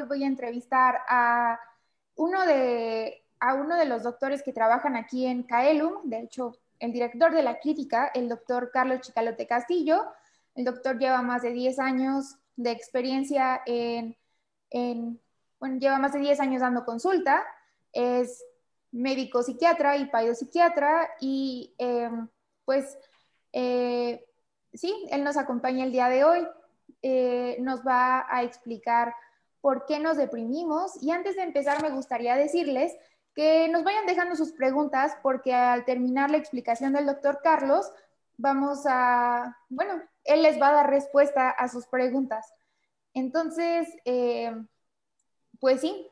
voy a entrevistar a uno de los doctores que trabajan aquí en Caelum, de hecho, el director de la clínica, el doctor Carlos Chicalote Castillo. El doctor lleva más de 10 años de experiencia bueno, lleva más de 10 años dando consulta, es médico psiquiatra y psiquiatra y pues eh, sí, él nos acompaña el día de hoy, nos va a explicar por qué nos deprimimos y antes de empezar me gustaría decirles que nos vayan dejando sus preguntas porque al terminar la explicación del doctor Carlos, bueno, él les va a dar respuesta a sus preguntas. Entonces, pues sí,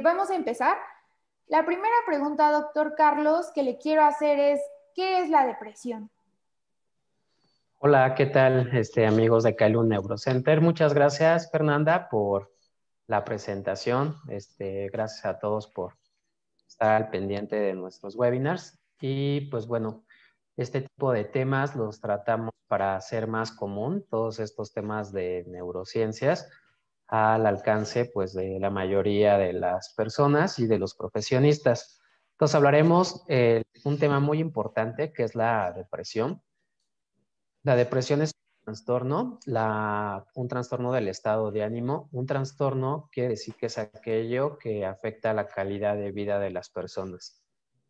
vamos a empezar. La primera pregunta, doctor Carlos, que le quiero hacer es, ¿qué es la depresión? Hola, ¿qué tal, amigos de Kailun Neurocenter? Muchas gracias, Fernanda, por la presentación. Gracias a todos por estar al pendiente de nuestros webinars. Y pues bueno, este tipo de temas los tratamos para hacer más común todos estos temas de neurociencias al alcance pues de la mayoría de las personas y de los profesionistas. Entonces hablaremos un tema muy importante que es la depresión. La depresión es un trastorno del estado de ánimo. Un trastorno quiere decir que es aquello que afecta la calidad de vida de las personas.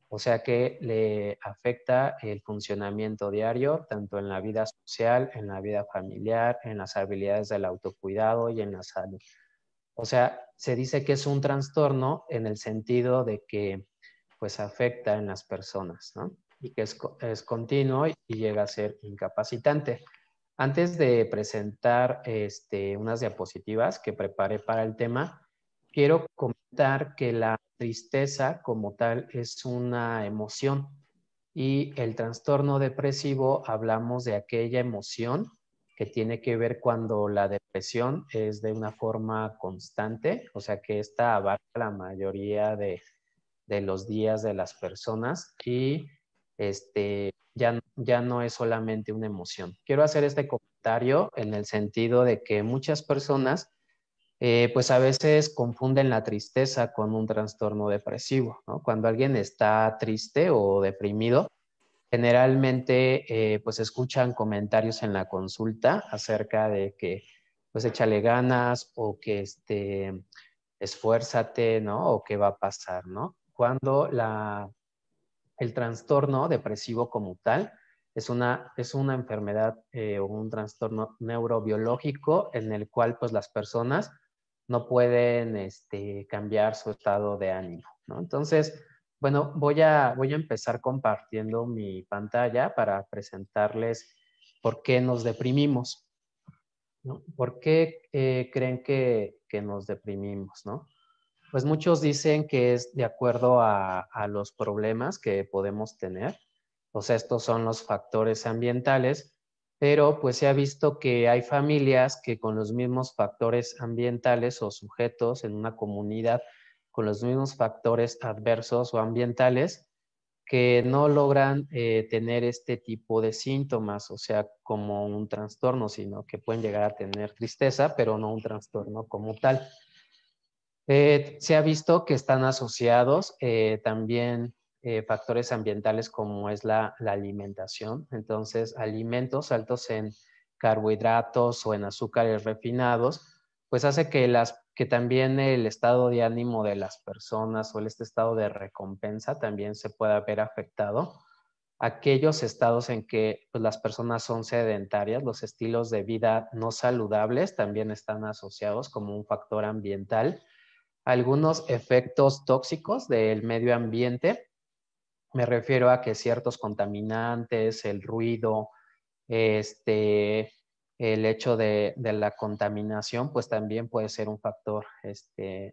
O sea que le afecta el funcionamiento diario, tanto en la vida social, en la vida familiar, en las habilidades del autocuidado y en la salud. O sea, se dice que es un trastorno en el sentido de que pues afecta en las personas, ¿no? Y que es continuo y llega a ser incapacitante. Antes de presentar unas diapositivas que preparé para el tema, quiero comentar que la tristeza como tal es una emoción y el trastorno depresivo hablamos de aquella emoción que tiene que ver cuando la depresión es de una forma constante, o sea que esta abarca la mayoría de los días de las personas y ya no es solamente una emoción. Quiero hacer este comentario en el sentido de que muchas personas pues a veces confunden la tristeza con un trastorno depresivo, ¿no? Cuando alguien está triste o deprimido, generalmente pues escuchan comentarios en la consulta acerca de que pues échale ganas o que esfuérzate, ¿no? O qué va a pasar, ¿no? Cuando el trastorno depresivo como tal es una enfermedad o un trastorno neurobiológico en el cual pues las personas no pueden cambiar su estado de ánimo, ¿no? Entonces, bueno, voy a empezar compartiendo mi pantalla para presentarles por qué nos deprimimos, ¿no? ¿Por qué creen que nos deprimimos, ¿no? Pues muchos dicen que es de acuerdo a los problemas que podemos tener. O sea, estos son los factores ambientales, pero pues se ha visto que hay familias que con los mismos factores ambientales o sujetos en una comunidad con los mismos factores adversos o ambientales que no logran tener este tipo de síntomas, o sea, como un trastorno, sino que pueden llegar a tener tristeza, pero no un trastorno como tal. Se ha visto que están asociados también factores ambientales como es la alimentación. Entonces, alimentos altos en carbohidratos o en azúcares refinados, pues hace que también el estado de ánimo de las personas o este estado de recompensa también se pueda ver afectado. Aquellos estados en que pues, las personas son sedentarias, los estilos de vida no saludables también están asociados como un factor ambiental. Algunos efectos tóxicos del medio ambiente, me refiero a que ciertos contaminantes, el ruido, el hecho de la contaminación, pues también puede ser un factor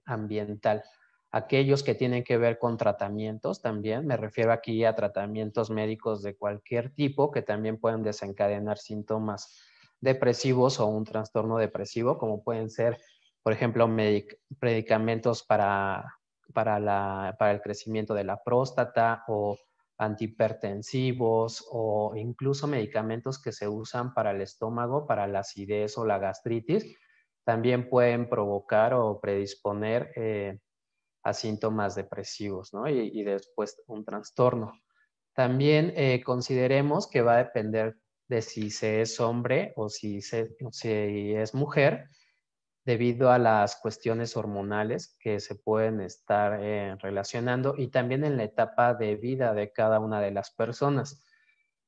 ambiental. Aquellos que tienen que ver con tratamientos también, me refiero aquí a tratamientos médicos de cualquier tipo que también pueden desencadenar síntomas depresivos o un trastorno depresivo, como pueden ser, por ejemplo, medicamentos para el crecimiento de la próstata o antihipertensivos o incluso medicamentos que se usan para el estómago, para la acidez o la gastritis, también pueden provocar o predisponer a síntomas depresivos, ¿no? Y después un trastorno. También consideremos que va a depender de si se es hombre o si es mujer, debido a las cuestiones hormonales que se pueden estar relacionando y también en la etapa de vida de cada una de las personas.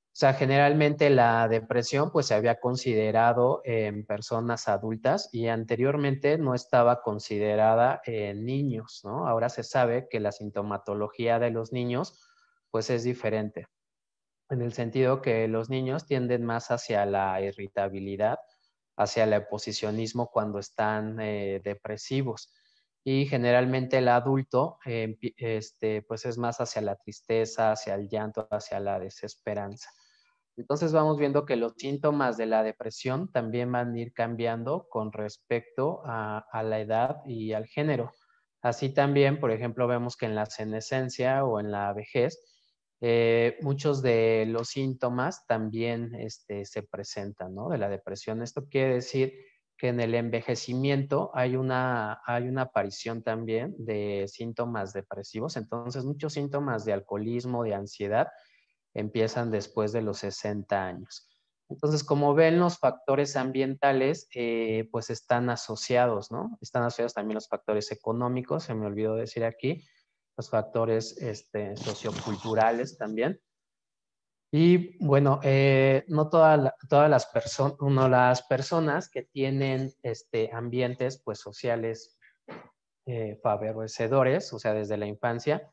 O sea, generalmente la depresión pues se había considerado en personas adultas y anteriormente no estaba considerada en niños, ¿no? Ahora se sabe que la sintomatología de los niños pues es diferente, en el sentido que los niños tienden más hacia la irritabilidad, hacia el oposicionismo cuando están depresivos. Y generalmente el adulto pues es más hacia la tristeza, hacia el llanto, hacia la desesperanza. Entonces vamos viendo que los síntomas de la depresión también van a ir cambiando con respecto a la edad y al género. Así también, por ejemplo, vemos que en la senescencia o en la vejez, muchos de los síntomas también se presentan, ¿no? De la depresión. Esto quiere decir que en el envejecimiento hay una aparición también de síntomas depresivos. Entonces, muchos síntomas de alcoholismo, de ansiedad, empiezan después de los 60 años. Entonces, como ven, los factores ambientales pues están asociados, ¿no? Están asociados también los factores económicos, se me olvidó decir aquí, los factores socioculturales también. Y bueno, no todas las personas que tienen ambientes pues sociales favorecedores, o sea, desde la infancia,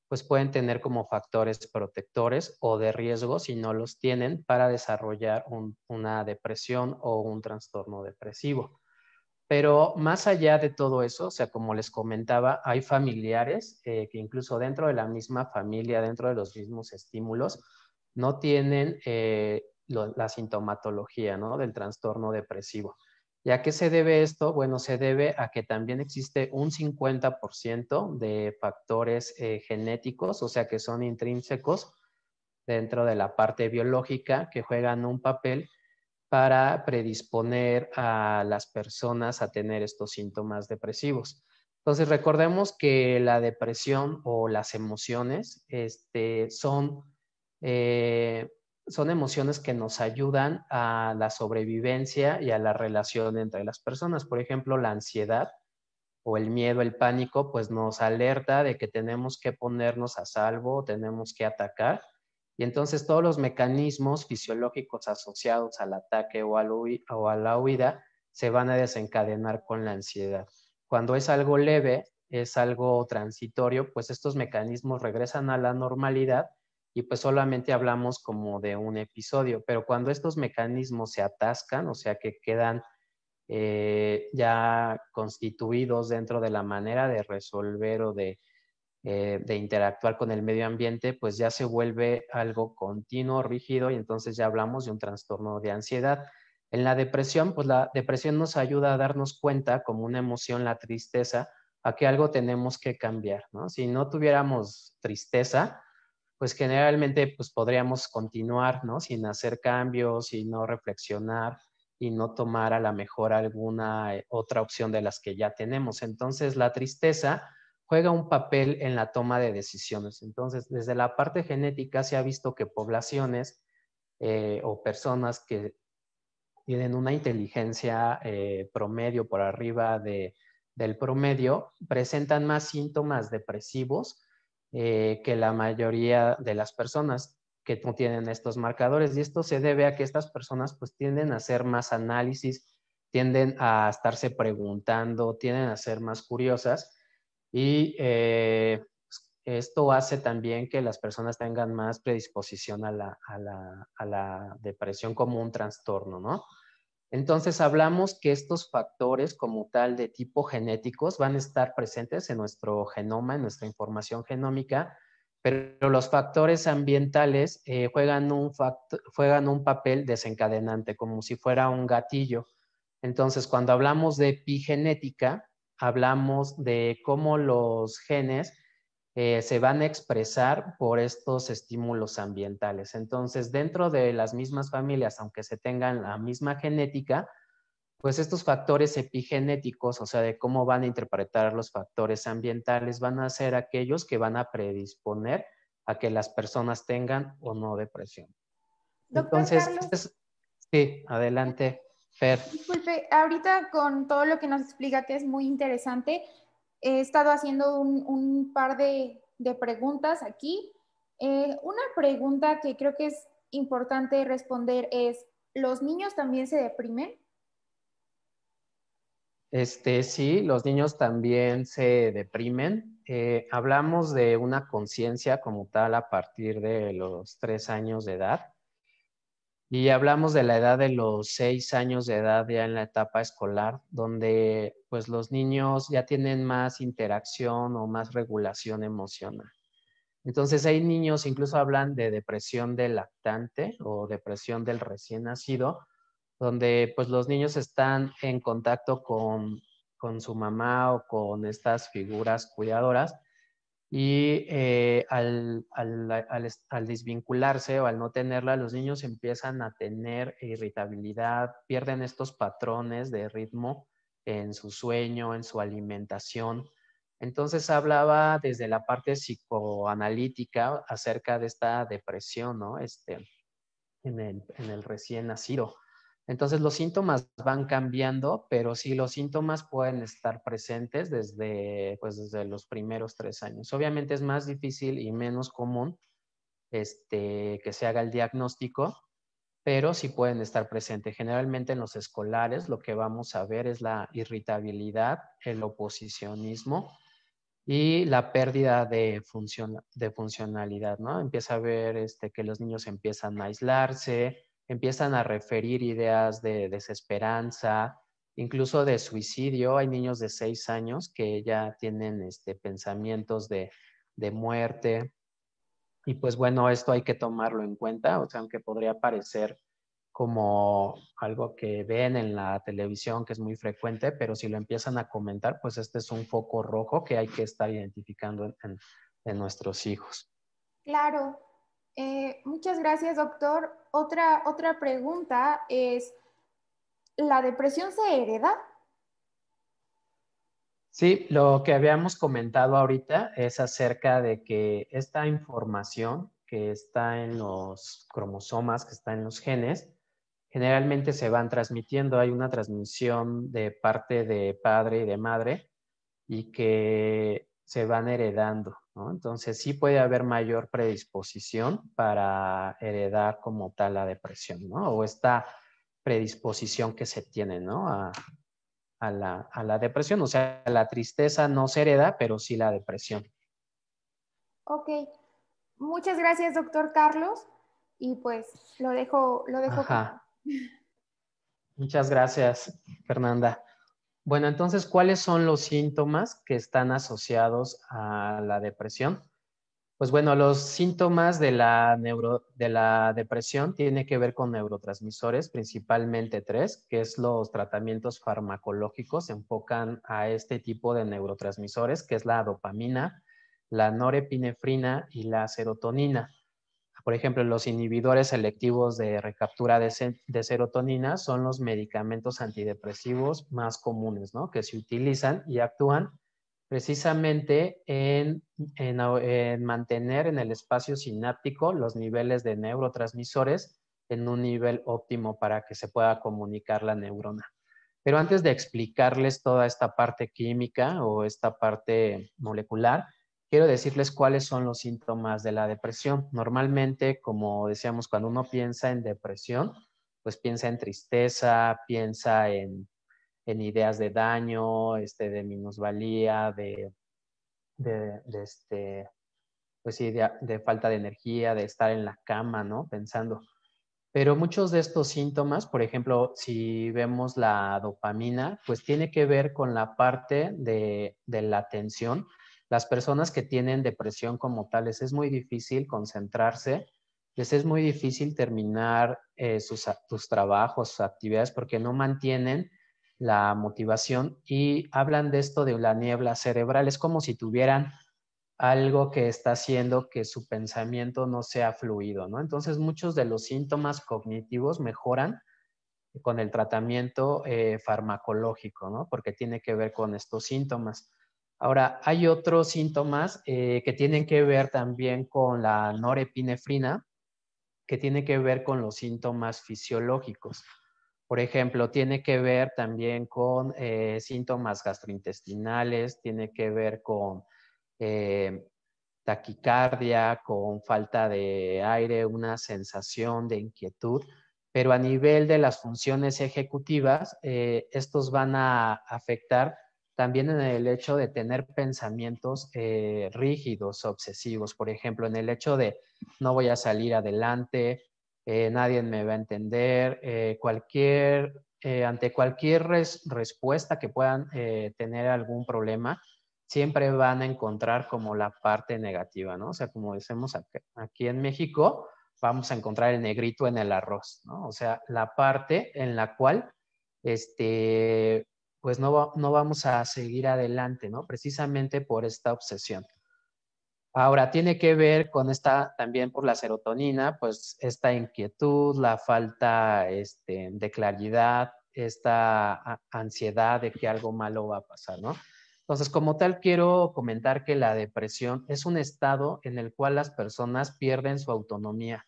pues pueden tener como factores protectores o de riesgo si no los tienen para desarrollar una depresión o un trastorno depresivo. Pero más allá de todo eso, o sea, como les comentaba, hay familiares que incluso dentro de la misma familia, dentro de los mismos estímulos, no tienen la sintomatología, ¿no? Del trastorno depresivo. ¿Y a qué se debe esto? Bueno, se debe a que también existe un 50% de factores genéticos, o sea, que son intrínsecos dentro de la parte biológica que juegan un papel para predisponer a las personas a tener estos síntomas depresivos. Entonces, recordemos que la depresión o las emociones son emociones que nos ayudan a la sobrevivencia y a la relación entre las personas. Por ejemplo, la ansiedad o el miedo, el pánico, pues nos alerta de que tenemos que ponernos a salvo, tenemos que atacar. Y entonces todos los mecanismos fisiológicos asociados al ataque o a la huida se van a desencadenar con la ansiedad. Cuando es algo leve, es algo transitorio, pues estos mecanismos regresan a la normalidad y pues solamente hablamos como de un episodio. Pero cuando estos mecanismos se atascan, o sea que quedan ya constituidos dentro de la manera de resolver o de interactuar con el medio ambiente, pues ya se vuelve algo continuo, rígido, y entonces ya hablamos de un trastorno de ansiedad. En la depresión, pues la depresión nos ayuda a darnos cuenta, como una emoción, la tristeza, a que algo tenemos que cambiar, ¿no? Si no tuviéramos tristeza, pues generalmente pues podríamos continuar, ¿no? Sin hacer cambios, sin no reflexionar y no tomar a la mejor alguna otra opción de las que ya tenemos. Entonces, la tristeza juega un papel en la toma de decisiones. Entonces, desde la parte genética se ha visto que poblaciones o personas que tienen una inteligencia promedio por arriba del promedio presentan más síntomas depresivos que la mayoría de las personas que no tienen estos marcadores. Y esto se debe a que estas personas pues tienden a hacer más análisis, tienden a estarse preguntando, tienden a ser más curiosas y esto hace también que las personas tengan más predisposición a la depresión como un trastorno, ¿no? Entonces hablamos que estos factores como tal de tipo genéticos van a estar presentes en nuestro genoma, en nuestra información genómica, pero los factores ambientales juegan un papel desencadenante, como si fuera un gatillo. Entonces, cuando hablamos de epigenética, hablamos de cómo los genes se van a expresar por estos estímulos ambientales. Entonces, dentro de las mismas familias, aunque se tengan la misma genética, pues estos factores epigenéticos, o sea, de cómo van a interpretar los factores ambientales, van a ser aquellos que van a predisponer a que las personas tengan o no depresión. Doctor Entonces, Carlos, sí, adelante, Fer. disculpe, ahorita con todo lo que nos explica, que es muy interesante, he estado haciendo un par de preguntas aquí. Una pregunta que creo que es importante responder es, ¿los niños también se deprimen? Sí, los niños también se deprimen. Hablamos de una conciencia como tal a partir de los 3 años de edad. Y hablamos de la edad de los 6 años de edad ya en la etapa escolar, donde pues los niños ya tienen más interacción o más regulación emocional. Entonces hay niños, incluso hablan de depresión del lactante o depresión del recién nacido, donde pues los niños están en contacto con su mamá o con estas figuras cuidadoras y al desvincularse o al no tenerla, los niños empiezan a tener irritabilidad, pierden estos patrones de ritmo en su sueño, en su alimentación. Entonces hablaba desde la parte psicoanalítica acerca de esta depresión, ¿no? En el recién nacido. Entonces los síntomas van cambiando, pero sí los síntomas pueden estar presentes desde los primeros 3 años. Obviamente es más difícil y menos común que se haga el diagnóstico, pero sí pueden estar presentes. Generalmente en los escolares lo que vamos a ver es la irritabilidad, el oposicionismo y la pérdida de funcionalidad, ¿no? Empieza a ver que los niños empiezan a aislarse, empiezan a referir ideas de desesperanza, incluso de suicidio. Hay niños de 6 años que ya tienen pensamientos de muerte. Y pues bueno, esto hay que tomarlo en cuenta, o sea, aunque podría parecer como algo que ven en la televisión, que es muy frecuente, pero si lo empiezan a comentar, pues este es un foco rojo que hay que estar identificando en nuestros hijos. Claro. Muchas gracias, doctor. Otra pregunta es, ¿la depresión se hereda? Sí, lo que habíamos comentado ahorita es acerca de que esta información que está en los cromosomas, que está en los genes, generalmente se van transmitiendo. Hay una transmisión de parte de padre y de madre y que se van heredando, ¿no? Entonces sí puede haber mayor predisposición para heredar como tal la depresión, ¿no? O esta predisposición que se tiene, ¿no? A la depresión. O sea, la tristeza no se hereda, pero sí la depresión. Ok. Muchas gracias, doctor Carlos. Y pues lo dejo Ajá. Muchas gracias, Fernanda. Bueno, entonces, ¿cuáles son los síntomas que están asociados a la depresión? Pues bueno, los síntomas de la depresión tienen que ver con neurotransmisores, principalmente tres, que es los tratamientos farmacológicos, se enfocan a este tipo de neurotransmisores, que es la dopamina, la norepinefrina y la serotonina. Por ejemplo, los inhibidores selectivos de recaptura de serotonina son los medicamentos antidepresivos más comunes, ¿no? Que se utilizan y actúan precisamente en mantener en el espacio sináptico los niveles de neurotransmisores en un nivel óptimo para que se pueda comunicar la neurona. Pero antes de explicarles toda esta parte química o esta parte molecular, quiero decirles cuáles son los síntomas de la depresión. Normalmente, como decíamos, cuando uno piensa en depresión, pues piensa en tristeza, piensa en ideas de daño, de minusvalía, pues sí, de falta de energía, de estar en la cama, ¿no? Pensando. Pero muchos de estos síntomas, por ejemplo, si vemos la dopamina, pues tiene que ver con la parte de la atención. Las personas que tienen depresión como tales es muy difícil concentrarse, les es muy difícil terminar sus trabajos, sus actividades, porque no mantienen la motivación y hablan de esto de la niebla cerebral. Es como si tuvieran algo que está haciendo que su pensamiento no sea fluido, ¿no? Entonces, muchos de los síntomas cognitivos mejoran con el tratamiento farmacológico, ¿no? Porque tiene que ver con estos síntomas. Ahora, hay otros síntomas que tienen que ver también con la norepinefrina, que tiene que ver con los síntomas fisiológicos. Por ejemplo, tiene que ver también con síntomas gastrointestinales, tiene que ver con eh, taquicardia, con falta de aire, una sensación de inquietud, pero a nivel de las funciones ejecutivas, estos van a afectar también en el hecho de tener pensamientos rígidos, obsesivos, por ejemplo, en el hecho de no voy a salir adelante, nadie me va a entender, ante cualquier respuesta que puedan tener algún problema, siempre van a encontrar como la parte negativa, ¿no? O sea, como decimos aquí en México, vamos a encontrar el negrito en el arroz, ¿no? O sea, la parte en la cual, pues no vamos a seguir adelante, ¿no? Precisamente por esta obsesión. Ahora, tiene que ver con esta, también por la serotonina, pues esta inquietud, la falta de claridad, esta ansiedad de que algo malo va a pasar, ¿no? Entonces, como tal, quiero comentar que la depresión es un estado en el cual las personas pierden su autonomía.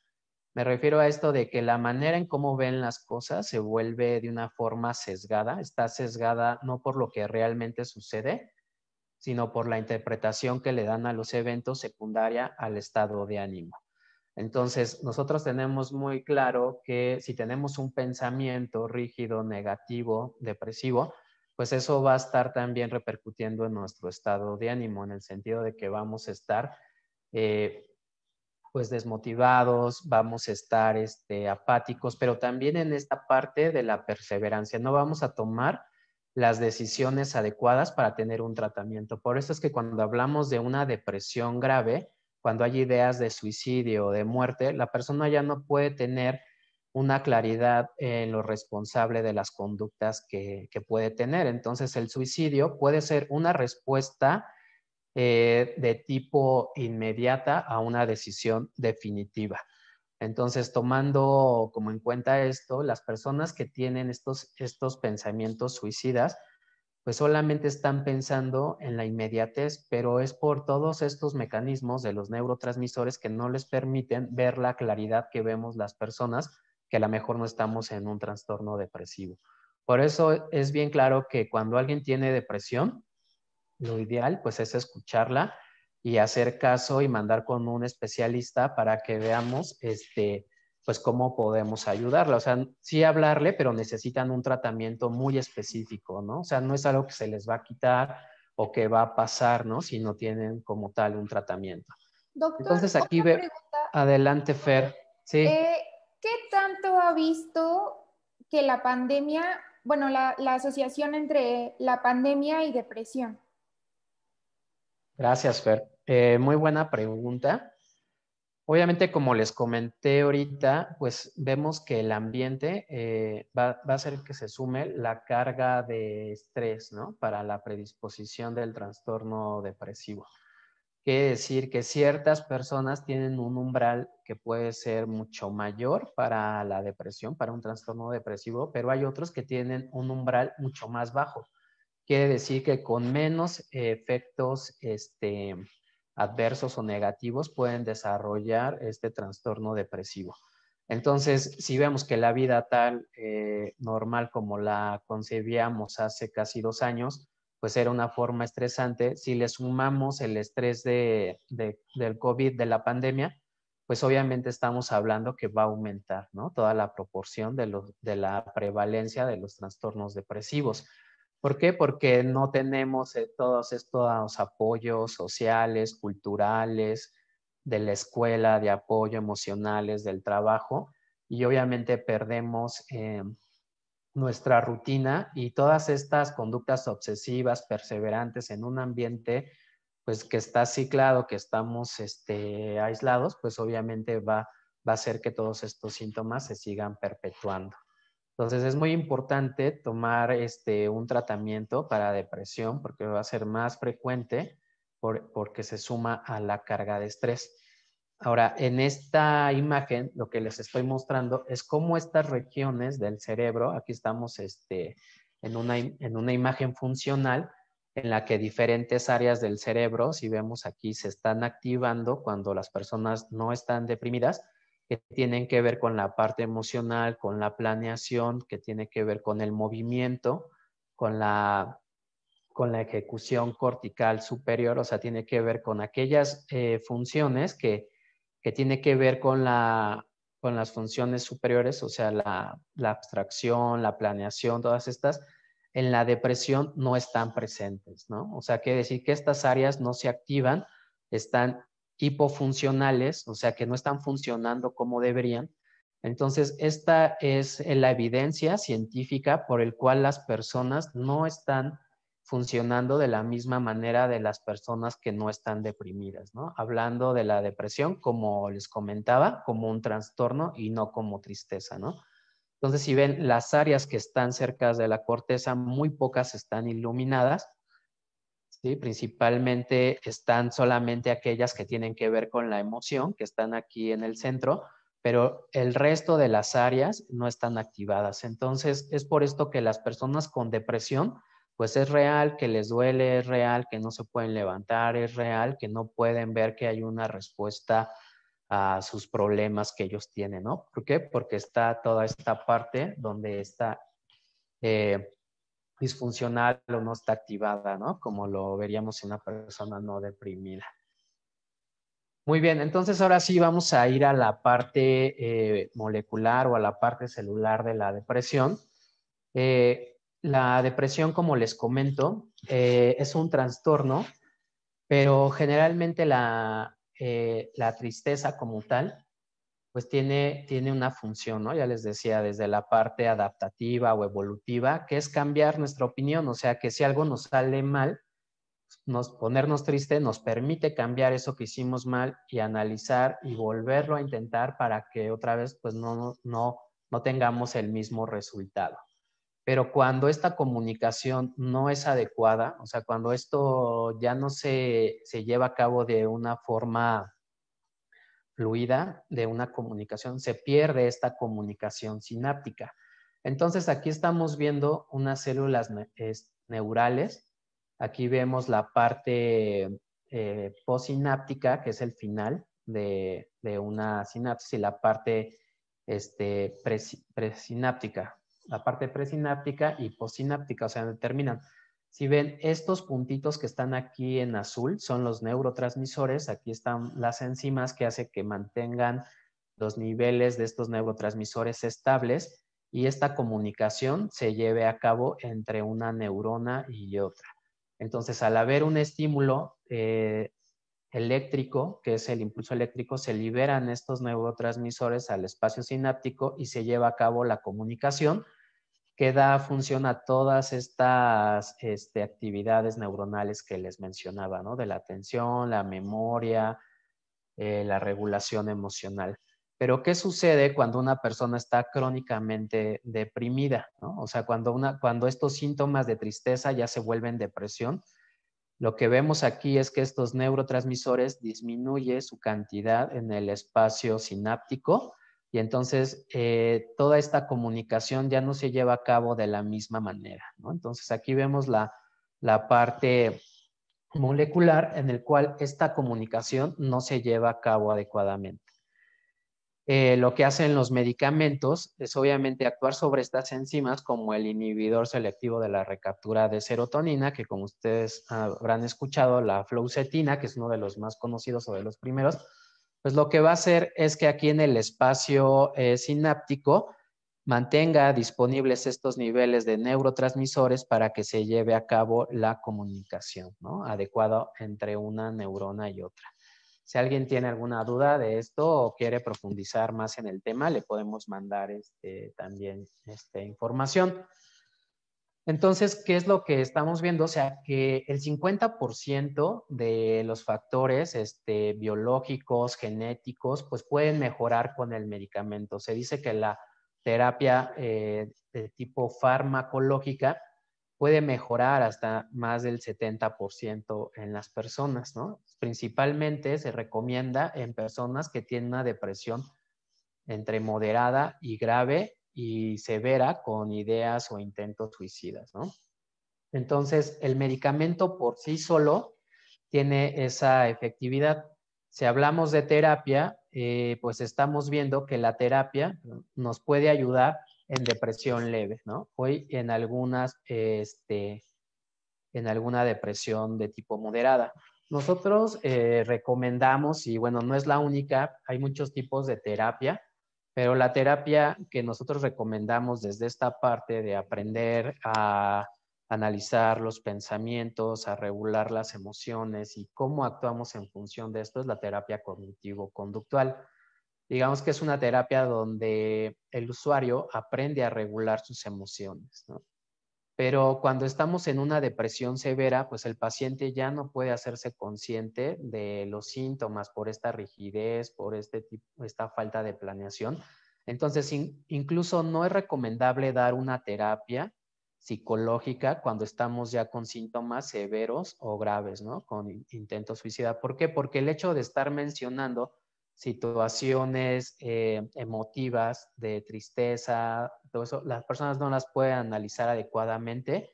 Me refiero a esto de que la manera en cómo ven las cosas se vuelve de una forma sesgada, está sesgada no por lo que realmente sucede, sino por la interpretación que le dan a los eventos secundaria al estado de ánimo. Entonces, nosotros tenemos muy claro que si tenemos un pensamiento rígido, negativo, depresivo, pues eso va a estar también repercutiendo en nuestro estado de ánimo, en el sentido de que vamos a estar pues desmotivados, vamos a estar apáticos, pero también en esta parte de la perseverancia, no vamos a tomar las decisiones adecuadas para tener un tratamiento. Por eso es que cuando hablamos de una depresión grave, cuando hay ideas de suicidio o de muerte, la persona ya no puede tener una claridad en lo responsable de las conductas que puede tener. Entonces, el suicidio puede ser una respuesta de tipo inmediata a una decisión definitiva. Entonces, tomando como en cuenta esto, las personas que tienen estos pensamientos suicidas, pues solamente están pensando en la inmediatez, pero es por todos estos mecanismos de los neurotransmisores que no les permiten ver la claridad que vemos las personas que a lo mejor no estamos en un trastorno depresivo. Por eso es bien claro que cuando alguien tiene depresión, lo ideal pues es escucharla y hacer caso y mandar con un especialista para que veamos pues cómo podemos ayudarla. O sea, sí hablarle, pero necesitan un tratamiento muy específico, ¿no? O sea, no es algo que se les va a quitar o que va a pasar, ¿no? Si no tienen como tal un tratamiento. Doctor, Entonces aquí otra ve, pregunta. adelante Fer, sí. Eh, ¿Qué tanto ha visto que la pandemia, bueno, la asociación entre la pandemia y depresión? Gracias Fer. Muy buena pregunta. Obviamente, como les comenté ahorita, pues vemos que el ambiente va a hacer que se sume la carga de estrés, ¿no? Para la predisposición del trastorno depresivo. Quiere decir que ciertas personas tienen un umbral que puede ser mucho mayor para la depresión, para un trastorno depresivo, pero hay otros que tienen un umbral mucho más bajo. Quiere decir que con menos efectos adversos o negativos pueden desarrollar este trastorno depresivo. Entonces, si vemos que la vida tal normal como la concebíamos hace casi 2 años, pues era una forma estresante, si le sumamos el estrés del COVID, de la pandemia, pues obviamente estamos hablando que va a aumentar, ¿no? Toda la proporción de la prevalencia de los trastornos depresivos. ¿Por qué? Porque no tenemos todos estos apoyos sociales, culturales, de la escuela, de apoyo emocionales, del trabajo, y obviamente perdemos nuestra rutina y todas estas conductas obsesivas, perseverantes en un ambiente pues que está ciclado, que estamos aislados, pues obviamente va a hacer que todos estos síntomas se sigan perpetuando. Entonces es muy importante tomar un tratamiento para depresión porque va a ser más frecuente porque se suma a la carga de estrés. Ahora, en esta imagen, lo que les estoy mostrando es cómo estas regiones del cerebro, aquí estamos en una imagen funcional en la que diferentes áreas del cerebro, si vemos aquí, se están activando cuando las personas no están deprimidas, que tienen que ver con la parte emocional, con la planeación, que tiene que ver con el movimiento, con la ejecución cortical superior, o sea, tiene que ver con aquellas funciones que tiene que ver con las funciones superiores, o sea, la abstracción, la planeación, todas estas, en la depresión no están presentes, ¿no? O sea, quiere decir que estas áreas no se activan, están hipofuncionales, o sea, que no están funcionando como deberían. Entonces, esta es la evidencia científica por el cual las personas no están funcionando de la misma manera de las personas que no están deprimidas, ¿no? Hablando de la depresión, como les comentaba, como un trastorno y no como tristeza, ¿no? Entonces, si ven las áreas que están cerca de la corteza, muy pocas están iluminadas, ¿sí? Principalmente están solamente aquellas que tienen que ver con la emoción, que están aquí en el centro, pero el resto de las áreas no están activadas. Entonces, es por esto que las personas con depresión, pues es real que les duele, es real que no se pueden levantar, es real que no pueden ver que hay una respuesta a sus problemas que ellos tienen, ¿no? ¿Por qué? Porque está toda esta parte donde está disfuncional o no está activada, ¿no? Como lo veríamos en una persona no deprimida. Muy bien, entonces ahora sí vamos a ir a la parte molecular o a la parte celular de la depresión. La depresión, como les comento, es un trastorno, pero generalmente la tristeza como tal pues tiene una función, ¿no? Ya les decía, desde la parte adaptativa o evolutiva, que es cambiar nuestra opinión, o sea, que si algo nos sale mal, ponernos triste nos permite cambiar eso que hicimos mal y analizar y volverlo a intentar para que otra vez pues no tengamos el mismo resultado. Pero cuando esta comunicación no es adecuada, o sea, cuando esto ya no se lleva a cabo de una forma fluida de una comunicación, se pierde esta comunicación sináptica. Entonces aquí estamos viendo unas células neurales. Aquí vemos la parte postsináptica, que es el final de una sinapsis, y la parte presináptica. La parte presináptica y postsináptica, o sea, determinan. Si ven, estos puntitos que están aquí en azul son los neurotransmisores. Aquí están las enzimas que hacen que mantengan los niveles de estos neurotransmisores estables y esta comunicación se lleve a cabo entre una neurona y otra. Entonces, al haber un estímulo eléctrico, que es el impulso eléctrico, se liberan estos neurotransmisores al espacio sináptico y se lleva a cabo la comunicación que da función a todas estas actividades neuronales que les mencionaba, ¿no? De la atención, la memoria, la regulación emocional. Pero, ¿qué sucede cuando una persona está crónicamente deprimida, ¿no? O sea, cuando estos síntomas de tristeza ya se vuelven depresión, lo que vemos aquí es que estos neurotransmisores disminuye su cantidad en el espacio sináptico y entonces toda esta comunicación ya no se lleva a cabo de la misma manera, ¿no? Entonces aquí vemos la parte molecular en el cual esta comunicación no se lleva a cabo adecuadamente. Lo que hacen los medicamentos es obviamente actuar sobre estas enzimas como el inhibidor selectivo de la recaptura de serotonina, que como ustedes habrán escuchado, la fluoxetina, que es uno de los más conocidos o de los primeros, pues lo que va a hacer es que aquí en el espacio sináptico mantenga disponibles estos niveles de neurotransmisores para que se lleve a cabo la comunicación, ¿no? Adecuada entre una neurona y otra. Si alguien tiene alguna duda de esto o quiere profundizar más en el tema, le podemos mandar también información. Entonces, ¿qué es lo que estamos viendo? O sea, que el 50% de los factores biológicos, genéticos, pues pueden mejorar con el medicamento. Se dice que la terapia de tipo farmacológica puede mejorar hasta más del 70% en las personas, ¿no? Principalmente se recomienda en personas que tienen una depresión entre moderada y grave y severa con ideas o intentos suicidas, ¿no? Entonces, el medicamento por sí solo tiene esa efectividad. Si hablamos de terapia, pues estamos viendo que la terapia nos puede ayudar en depresión leve, ¿no? Hoy en en alguna depresión de tipo moderada. Nosotros recomendamos, y bueno, no es la única, hay muchos tipos de terapia, pero la terapia que nosotros recomendamos desde esta parte de aprender a analizar los pensamientos, a regular las emociones y cómo actuamos en función de esto es la terapia cognitivo-conductual. Digamos que es una terapia donde el usuario aprende a regular sus emociones, ¿no? Pero cuando estamos en una depresión severa, pues el paciente ya no puede hacerse consciente de los síntomas por esta rigidez, por esta falta de planeación. Entonces, incluso no es recomendable dar una terapia psicológica cuando estamos ya con síntomas severos o graves, ¿no? Con intento suicida. ¿Por qué? Porque el hecho de estar mencionando situaciones emotivas de tristeza, todo eso, las personas no las pueden analizar adecuadamente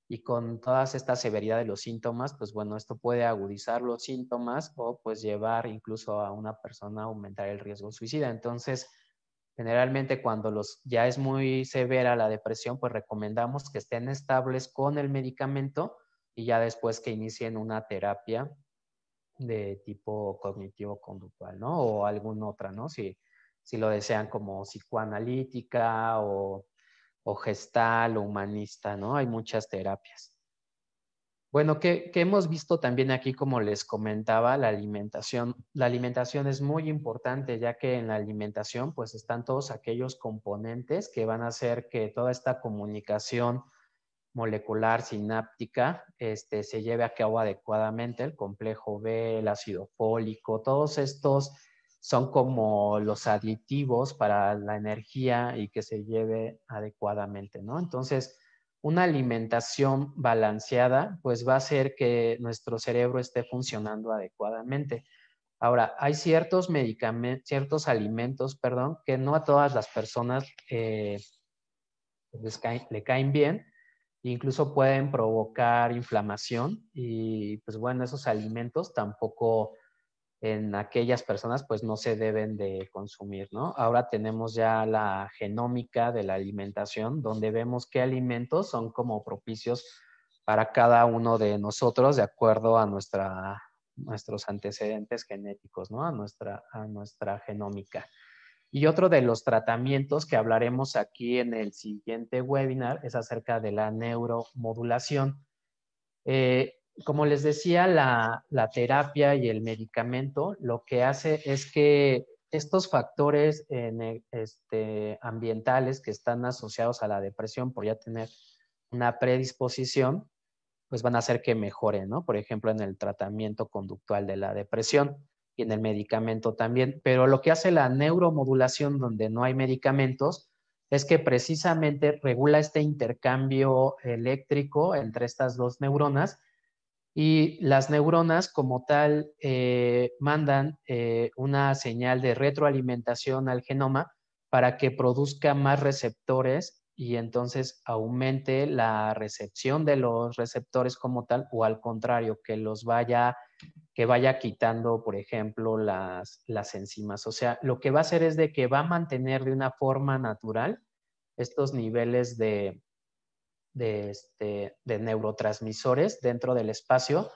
y con todas esta severidad de los síntomas, pues bueno, esto puede agudizar los síntomas o pues llevar incluso a una persona a aumentar el riesgo suicida. Entonces, generalmente cuando ya es muy severa la depresión, pues recomendamos que estén estables con el medicamento y ya después que inicien una terapia de tipo cognitivo-conductual, ¿no? O alguna otra, ¿no? Si lo desean como psicoanalítica o gestal o humanista, ¿no? Hay muchas terapias. Bueno, ¿qué hemos visto también aquí, como les comentaba, la alimentación? La alimentación es muy importante, ya que en la alimentación pues están todos aquellos componentes que van a hacer que toda esta comunicación molecular sináptica se lleve a cabo adecuadamente, el complejo B, el ácido fólico, todos estos son como los aditivos para la energía y que se lleve adecuadamente, ¿no? Entonces, una alimentación balanceada pues va a hacer que nuestro cerebro esté funcionando adecuadamente. Ahora, hay ciertos medicamentos, ciertos alimentos, perdón, que no a todas las personas le caen bien, incluso pueden provocar inflamación y pues bueno, esos alimentos tampoco en aquellas personas pues no se deben de consumir, ¿no? Ahora tenemos ya la genómica de la alimentación, donde vemos qué alimentos son como propicios para cada uno de nosotros de acuerdo a nuestros antecedentes genéticos, ¿no? A nuestra genómica. Y otro de los tratamientos que hablaremos aquí en el siguiente webinar es acerca de la neuromodulación. Como les decía, la terapia y el medicamento lo que hace es que estos factores ambientales que están asociados a la depresión por ya tener una predisposición, pues van a hacer que mejore, ¿no? Por ejemplo, en el tratamiento conductual de la depresión y en el medicamento también. Pero lo que hace la neuromodulación, donde no hay medicamentos, es que precisamente regula este intercambio eléctrico entre estas dos neuronas y las neuronas como tal mandan una señal de retroalimentación al genoma para que produzca más receptores y entonces aumente la recepción de los receptores como tal, o al contrario, que vaya quitando, por ejemplo, las enzimas. O sea, lo que va a hacer es de que va a mantener de una forma natural estos niveles de neurotransmisores dentro del espacio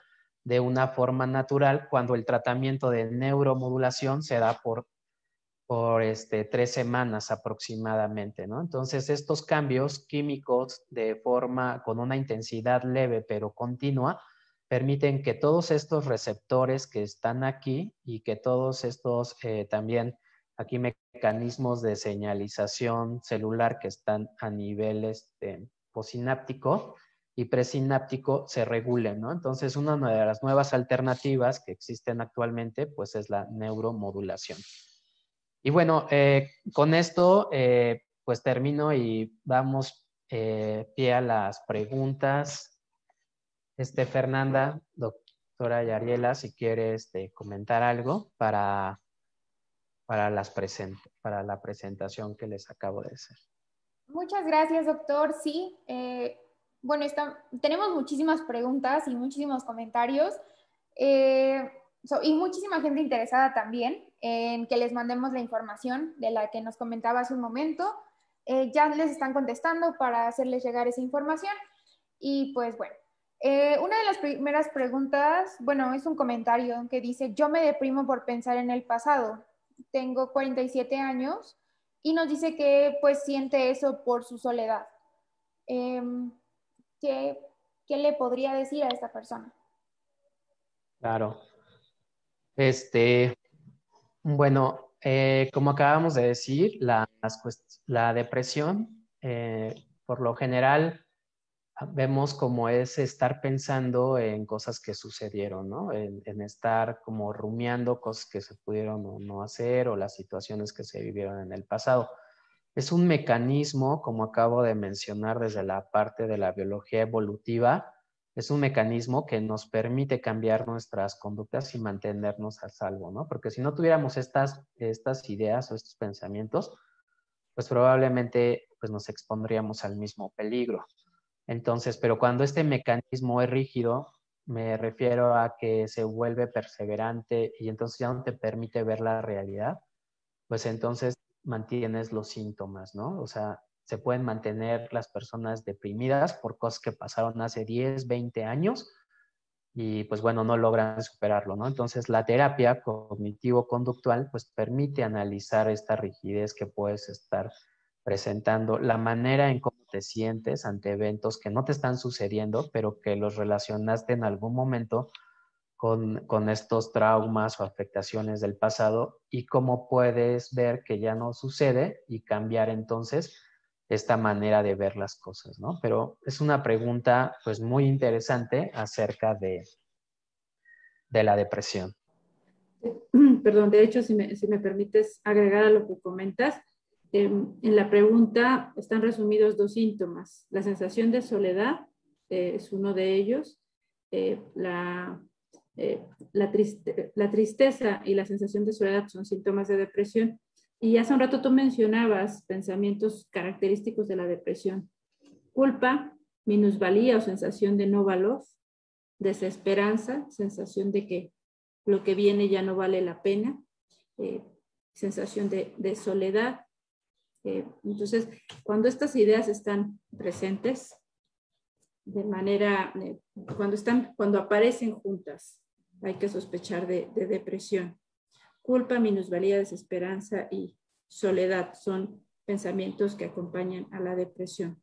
de una forma natural cuando el tratamiento de neuromodulación se da por 3 semanas aproximadamente, ¿no? Entonces, estos cambios químicos con una intensidad leve pero continua, permiten que todos estos receptores que están aquí y que todos estos también aquí mecanismos de señalización celular que están a nivel postsináptico y presináptico se regulen, ¿no? Entonces, una de las nuevas alternativas que existen actualmente, pues es la neuromodulación. Y bueno, con esto pues termino y vamos pie a las preguntas. Fernanda, doctora Yariela, si quiere comentar algo para la presentación que les acabo de hacer. Muchas gracias, doctor. Sí, bueno, tenemos muchísimas preguntas y muchísimos comentarios y muchísima gente interesada también en que les mandemos la información de la que nos comentaba hace un momento. Ya les están contestando para hacerles llegar esa información. Y pues bueno, una de las primeras preguntas, bueno, es un comentario que dice: yo me deprimo por pensar en el pasado. Tengo 47 años y nos dice que pues siente eso por su soledad. ¿Qué le podría decir a esta persona? Claro. Bueno, como acabamos de decir, la depresión, por lo general, vemos como es estar pensando en cosas que sucedieron, ¿no? En estar como rumiando cosas que se pudieron o no hacer o las situaciones que se vivieron en el pasado. Es un mecanismo, como acabo de mencionar desde la parte de la biología evolutiva, es un mecanismo que nos permite cambiar nuestras conductas y mantenernos a salvo, ¿no? Porque si no tuviéramos estas ideas o estos pensamientos, pues probablemente pues nos expondríamos al mismo peligro. Entonces, pero cuando este mecanismo es rígido, me refiero a que se vuelve perseverante y entonces ya no te permite ver la realidad, pues entonces mantienes los síntomas, ¿no? O sea, se pueden mantener las personas deprimidas por cosas que pasaron hace 10, 20 años y pues bueno, no logran superarlo, ¿no? Entonces la terapia cognitivo-conductual pues permite analizar esta rigidez que puedes estar presentando, la manera en cómo te sientes ante eventos que no te están sucediendo, pero que los relacionaste en algún momento con estos traumas o afectaciones del pasado y cómo puedes ver que ya no sucede y cambiar entonces esta manera de ver las cosas, ¿no? Pero es una pregunta pues muy interesante acerca de la depresión. Perdón, de hecho, si me permites agregar a lo que comentas, en la pregunta están resumidos dos síntomas. La sensación de soledad es uno de ellos, la tristeza y la sensación de soledad son síntomas de depresión. Y hace un rato tú mencionabas pensamientos característicos de la depresión: culpa, minusvalía o sensación de no valor, desesperanza, sensación de que lo que viene ya no vale la pena, sensación de soledad. Entonces, cuando estas ideas están presentes, de manera, cuando aparecen juntas, hay que sospechar de depresión. Culpa, minusvalía, desesperanza y soledad son pensamientos que acompañan a la depresión.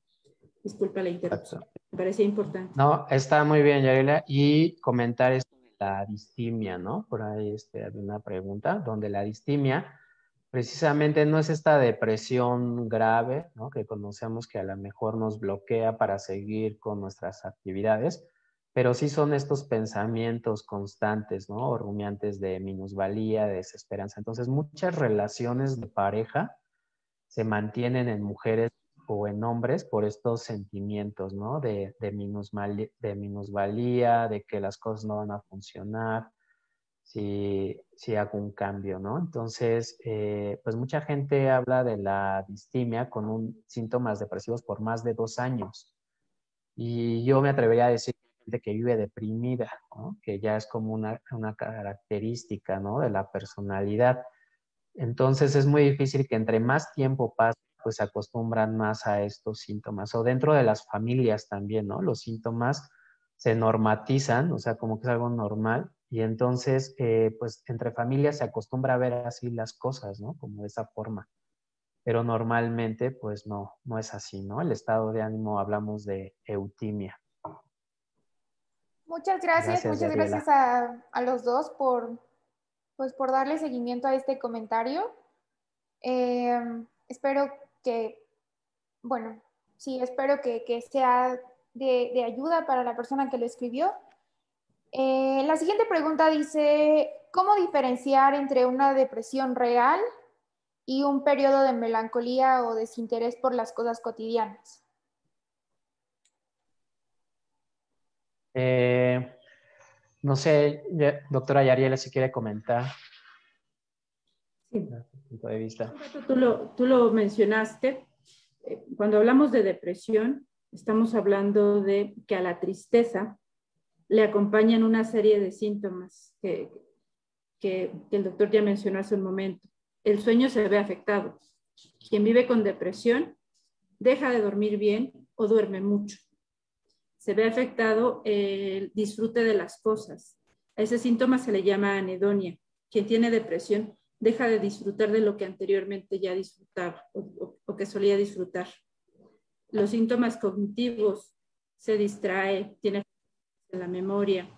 Disculpa la interrupción. Me parecía importante. No, está muy bien, Yarela. Y comentar esto de la distimia, ¿no? Por ahí había una pregunta donde la distimia precisamente no es esta depresión grave, ¿no? Que conocemos que a lo mejor nos bloquea para seguir con nuestras actividades, pero sí son estos pensamientos constantes, ¿no? O rumiantes de minusvalía, de desesperanza. Entonces, muchas relaciones de pareja se mantienen en mujeres o en hombres por estos sentimientos, ¿no? De minusvalía, de que las cosas no van a funcionar si hago un cambio, ¿no? Entonces, pues mucha gente habla de la distimia con síntomas depresivos por más de 2 años. Y yo me atrevería a decir gente que vive deprimida, ¿no? Que ya es como una característica, ¿no? De la personalidad. Entonces es muy difícil que entre más tiempo pase, pues se acostumbran más a estos síntomas. O dentro de las familias también, ¿no? Los síntomas se normatizan, o sea, como que es algo normal. Y entonces, pues entre familias se acostumbra a ver así las cosas, ¿no? Como de esa forma. Pero normalmente, pues no es así, ¿no? El estado de ánimo, hablamos de eutimia. Muchas Gracias, gracias Gabriela. a los dos por darle seguimiento a este comentario. Espero que, bueno, sí, espero que sea de ayuda para la persona que lo escribió. La siguiente pregunta dice: ¿cómo diferenciar entre una depresión real y un periodo de melancolía o desinterés por las cosas cotidianas? No sé, doctora Yariela, si quiere comentar Sí. su punto de vista. Tú lo mencionaste. Cuando hablamos de depresión, estamos hablando de que a la tristeza le acompañan una serie de síntomas que el doctor ya mencionó hace un momento. El sueño se ve afectado. Quien vive con depresión deja de dormir bien o duerme mucho. Se ve afectado el disfrute de las cosas. A ese síntoma se le llama anedonia. Quien tiene depresión deja de disfrutar de lo que anteriormente ya disfrutaba o que solía disfrutar. Los síntomas cognitivos, se distrae, tiene la memoria,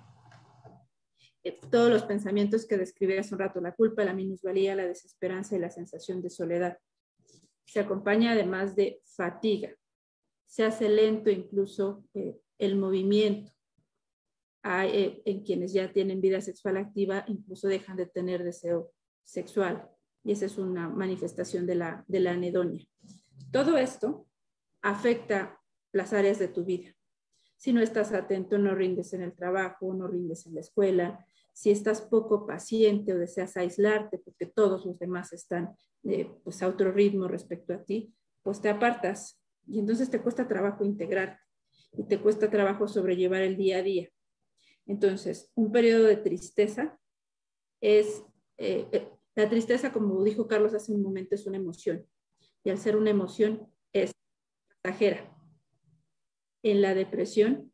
todos los pensamientos que describí hace un rato, la culpa, la minusvalía, la desesperanza y la sensación de soledad. Se acompaña además de fatiga. Se hace lento incluso el movimiento. En quienes ya tienen vida sexual activa, incluso dejan de tener deseo sexual. Y esa es una manifestación de la anedonia. Todo esto afecta las áreas de tu vida. Si no estás atento, no rindes en el trabajo, no rindes en la escuela. Si estás poco paciente o deseas aislarte porque todos los demás están pues a otro ritmo respecto a ti, pues te apartas y entonces te cuesta trabajo integrarte y te cuesta trabajo sobrellevar el día a día. Entonces, un periodo de tristeza es, la tristeza, como dijo Carlos hace un momento, es una emoción y al ser una emoción es pasajera. En la depresión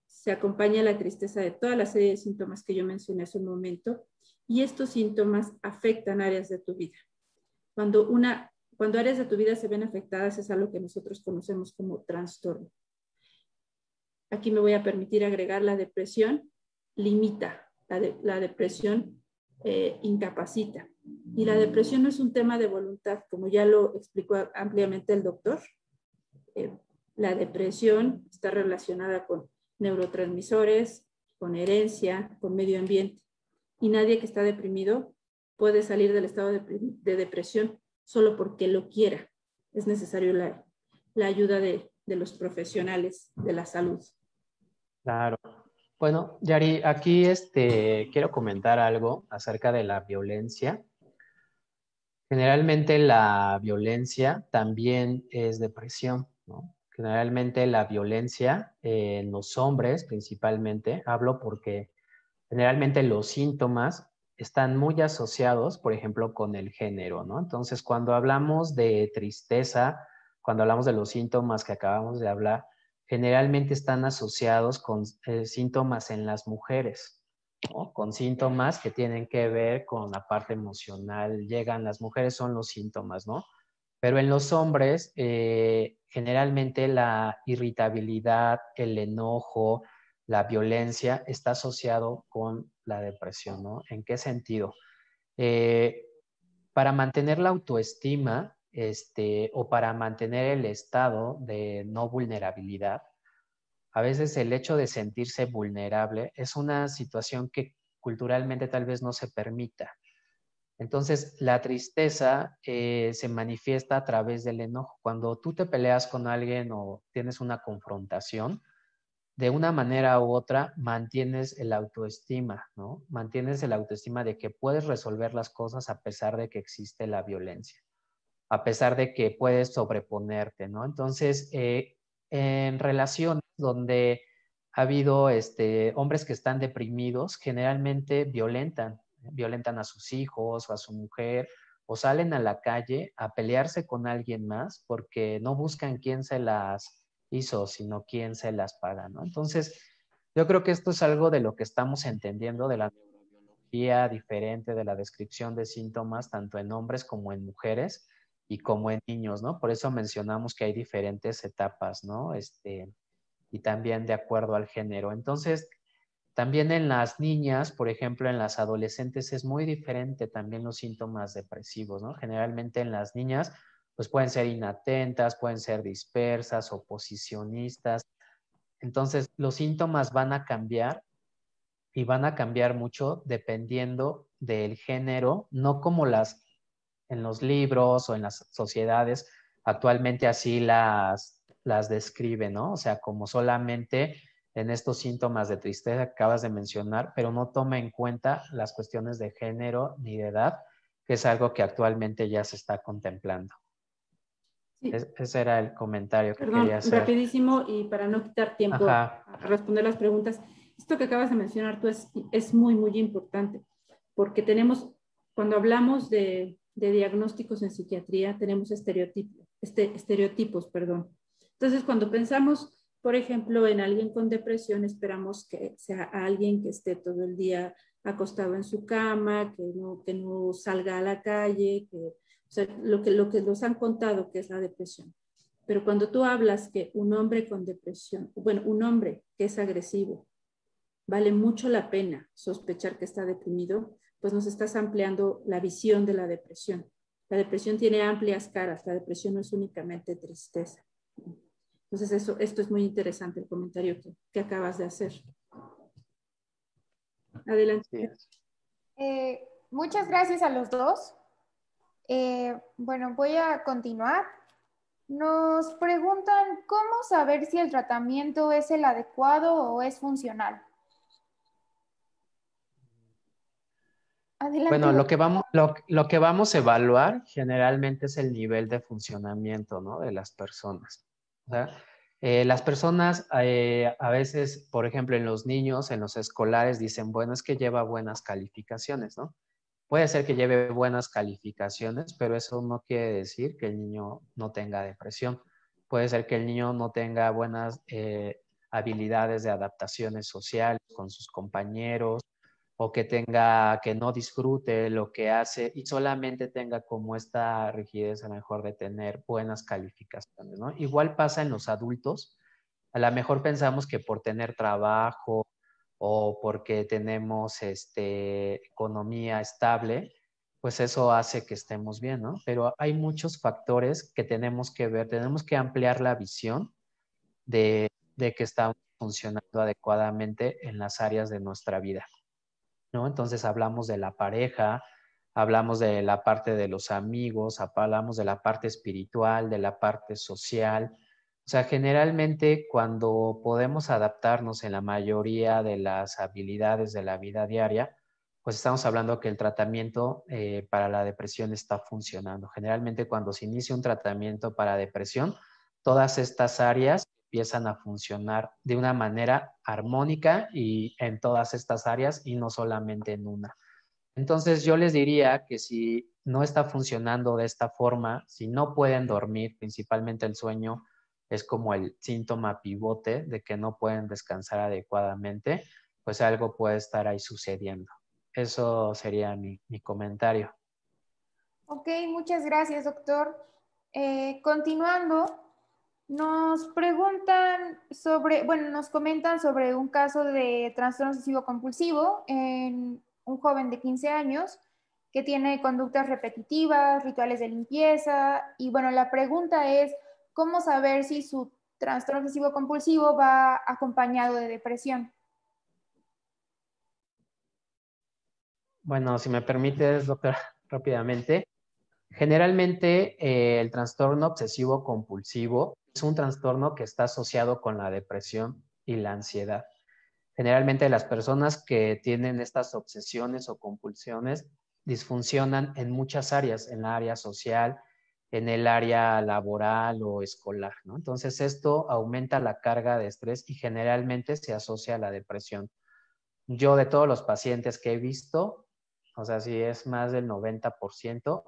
se acompaña la tristeza de toda la serie de síntomas que yo mencioné hace un momento y estos síntomas afectan áreas de tu vida. Cuando áreas de tu vida se ven afectadas es algo que nosotros conocemos como trastorno. Aquí me voy a permitir agregar la depresión, limita, la depresión incapacita. Y la depresión no es un tema de voluntad, como ya lo explicó ampliamente el doctor. La depresión está relacionada con neurotransmisores, con herencia, con medio ambiente. Y nadie que está deprimido puede salir del estado de depresión solo porque lo quiera. Es necesario la ayuda de los profesionales de la salud. Claro. Bueno, Yari, aquí quiero comentar algo acerca de la violencia. Generalmente la violencia también es depresión, ¿no? Generalmente la violencia en los hombres principalmente, hablo porque generalmente los síntomas están muy asociados, por ejemplo, con el género, ¿no? Entonces, cuando hablamos de tristeza, cuando hablamos de los síntomas que acabamos de hablar, generalmente están asociados con síntomas en las mujeres, ¿no? Con síntomas que tienen que ver con la parte emocional. Llegan, las mujeres son los síntomas, ¿no? Pero en los hombres, generalmente la irritabilidad, el enojo, la violencia está asociado con la depresión, ¿no? ¿En qué sentido? Para mantener la autoestima, o para mantener el estado de no vulnerabilidad, a veces el hecho de sentirse vulnerable es una situación que culturalmente tal vez no se permita. Entonces, la tristeza se manifiesta a través del enojo. Cuando tú te peleas con alguien o tienes una confrontación, de una manera u otra mantienes el autoestima, ¿no? Mantienes el autoestima de que puedes resolver las cosas a pesar de que existe la violencia, a pesar de que puedes sobreponerte, ¿no? Entonces, en relaciones donde ha habido hombres que están deprimidos, generalmente violentan a sus hijos o a su mujer, o salen a la calle a pelearse con alguien más porque no buscan quién se las hizo, sino quién se las paga, ¿no? Entonces, yo creo que esto es algo de lo que estamos entendiendo de la neurobiología diferente, de la descripción de síntomas, tanto en hombres como en mujeres y como en niños, ¿no? Por eso mencionamos que hay diferentes etapas, ¿no? Y también de acuerdo al género. Entonces, también en las niñas, por ejemplo, en las adolescentes es muy diferente también los síntomas depresivos, ¿no? Generalmente en las niñas, pues pueden ser inatentas, pueden ser dispersas, oposicionistas. Entonces, los síntomas van a cambiar y van a cambiar mucho dependiendo del género, no como en los libros o en las sociedades actualmente así las describen, ¿no? O sea, como solamente en estos síntomas de tristeza que acabas de mencionar, pero no toma en cuenta las cuestiones de género ni de edad, que es algo que actualmente ya se está contemplando. Sí. Ese era el comentario que Perdón, quería hacer. rapidísimo y para no quitar tiempo Ajá. a responder las preguntas. Esto que acabas de mencionar tú es muy, muy importante, porque tenemos, cuando hablamos de diagnósticos en psiquiatría, tenemos estereotipos, perdón. Entonces, cuando pensamos, por ejemplo, en alguien con depresión, esperamos que sea alguien que esté todo el día acostado en su cama, que no salga a la calle, o sea, lo que nos han contado que es la depresión. Pero cuando tú hablas que un hombre con depresión, bueno, un hombre que es agresivo, vale mucho la pena sospechar que está deprimido, pues nos estás ampliando la visión de la depresión. La depresión tiene amplias caras, la depresión no es únicamente tristeza. Entonces, esto es muy interesante, el comentario que acabas de hacer. Adelante. Muchas gracias a los dos. Bueno, voy a continuar. Nos preguntan cómo saber si el tratamiento es el adecuado o es funcional. Adelante. Bueno, lo que vamos a evaluar generalmente es el nivel de funcionamiento, ¿no?, de las personas. O sea, las personas a veces, por ejemplo, en los niños, en los escolares, dicen, bueno, es que lleva buenas calificaciones, ¿no? Puede ser que lleve buenas calificaciones, pero eso no quiere decir que el niño no tenga depresión. Puede ser que el niño no tenga buenas habilidades de adaptaciones sociales con sus compañeros, o que no disfrute lo que hace y solamente tenga como esta rigidez a lo mejor de tener buenas calificaciones, ¿no? Igual pasa en los adultos. A lo mejor pensamos que por tener trabajo o porque tenemos economía estable, pues eso hace que estemos bien, ¿no? Pero hay muchos factores que tenemos que ver, tenemos que ampliar la visión de que estamos funcionando adecuadamente en las áreas de nuestra vida, ¿no? Entonces hablamos de la pareja, hablamos de la parte de los amigos, hablamos de la parte espiritual, de la parte social. O sea, generalmente cuando podemos adaptarnos en la mayoría de las habilidades de la vida diaria, pues estamos hablando que el tratamiento para la depresión está funcionando. Generalmente cuando se inicia un tratamiento para depresión, todas estas áreas empiezan a funcionar de una manera armónica y en todas estas áreas y no solamente en una. Entonces yo les diría que si no está funcionando de esta forma, si no pueden dormir, principalmente el sueño es como el síntoma pivote de que no pueden descansar adecuadamente, pues algo puede estar ahí sucediendo. Eso sería mi comentario. Ok, muchas gracias, doctor. Continuando, nos preguntan sobre, bueno, nos comentan sobre un caso de trastorno obsesivo compulsivo en un joven de 15 años que tiene conductas repetitivas, rituales de limpieza, y bueno, la pregunta es, ¿cómo saber si su trastorno obsesivo compulsivo va acompañado de depresión? Bueno, si me permites, doctora, rápidamente. Generalmente el trastorno obsesivo compulsivo es un trastorno que está asociado con la depresión y la ansiedad. Generalmente las personas que tienen estas obsesiones o compulsiones disfuncionan en muchas áreas, en la área social, en el área laboral o escolar, ¿no? Entonces esto aumenta la carga de estrés y generalmente se asocia a la depresión. Yo de todos los pacientes que he visto, o sea, si es más del 90%,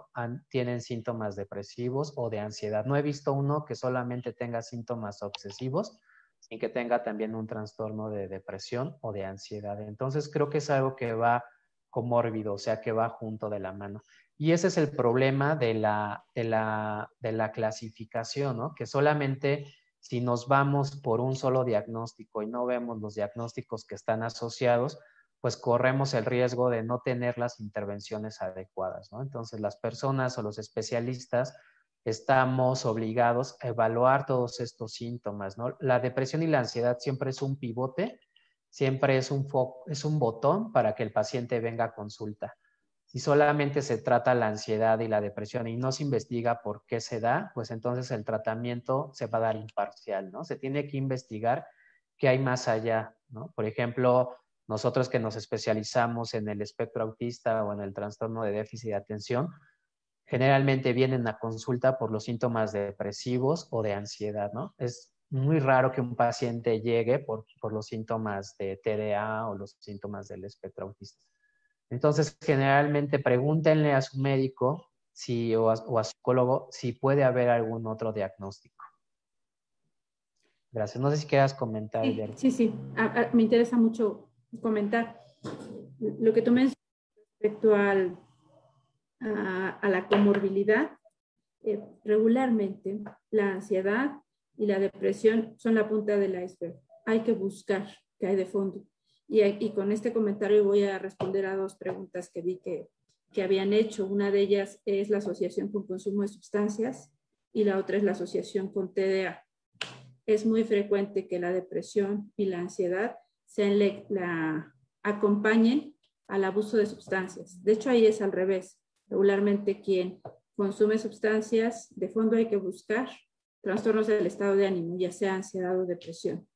tienen síntomas depresivos o de ansiedad. No he visto uno que solamente tenga síntomas obsesivos sin que tenga también un trastorno de depresión o de ansiedad. Entonces creo que es algo que va comórbido, o sea, que va junto de la mano. Y ese es el problema de la clasificación, ¿no? Que solamente si nos vamos por un solo diagnóstico y no vemos los diagnósticos que están asociados, pues corremos el riesgo de no tener las intervenciones adecuadas, ¿no? Entonces las personas o los especialistas estamos obligados a evaluar todos estos síntomas, ¿no? La depresión y la ansiedad siempre es un pivote, siempre es un botón para que el paciente venga a consulta. Si solamente se trata la ansiedad y la depresión y no se investiga por qué se da, pues entonces el tratamiento se va a dar imparcial, ¿no? Se tiene que investigar qué hay más allá, ¿no? Por ejemplo, nosotros que nos especializamos en el espectro autista o en el trastorno de déficit de atención, generalmente vienen a consulta por los síntomas depresivos o de ansiedad, ¿no? Es muy raro que un paciente llegue por los síntomas de TDA o los síntomas del espectro autista. Entonces, generalmente pregúntenle a su médico o a psicólogo si puede haber algún otro diagnóstico. Gracias. No sé si quieras comentar, Jerry. Sí. Me interesa mucho comentar. Lo que tú mencionas respecto a la comorbilidad, regularmente la ansiedad y la depresión son la punta del iceberg. Hay que buscar qué hay de fondo. Y con este comentario voy a responder a dos preguntas que vi que habían hecho. Una de ellas es la asociación con consumo de sustancias y la otra es la asociación con TDA. Es muy frecuente que la depresión y la ansiedad acompañen al abuso de sustancias. De hecho, ahí es al revés. Regularmente quien consume sustancias, de fondo hay que buscar trastornos del estado de ánimo, ya sea ansiedad o depresión.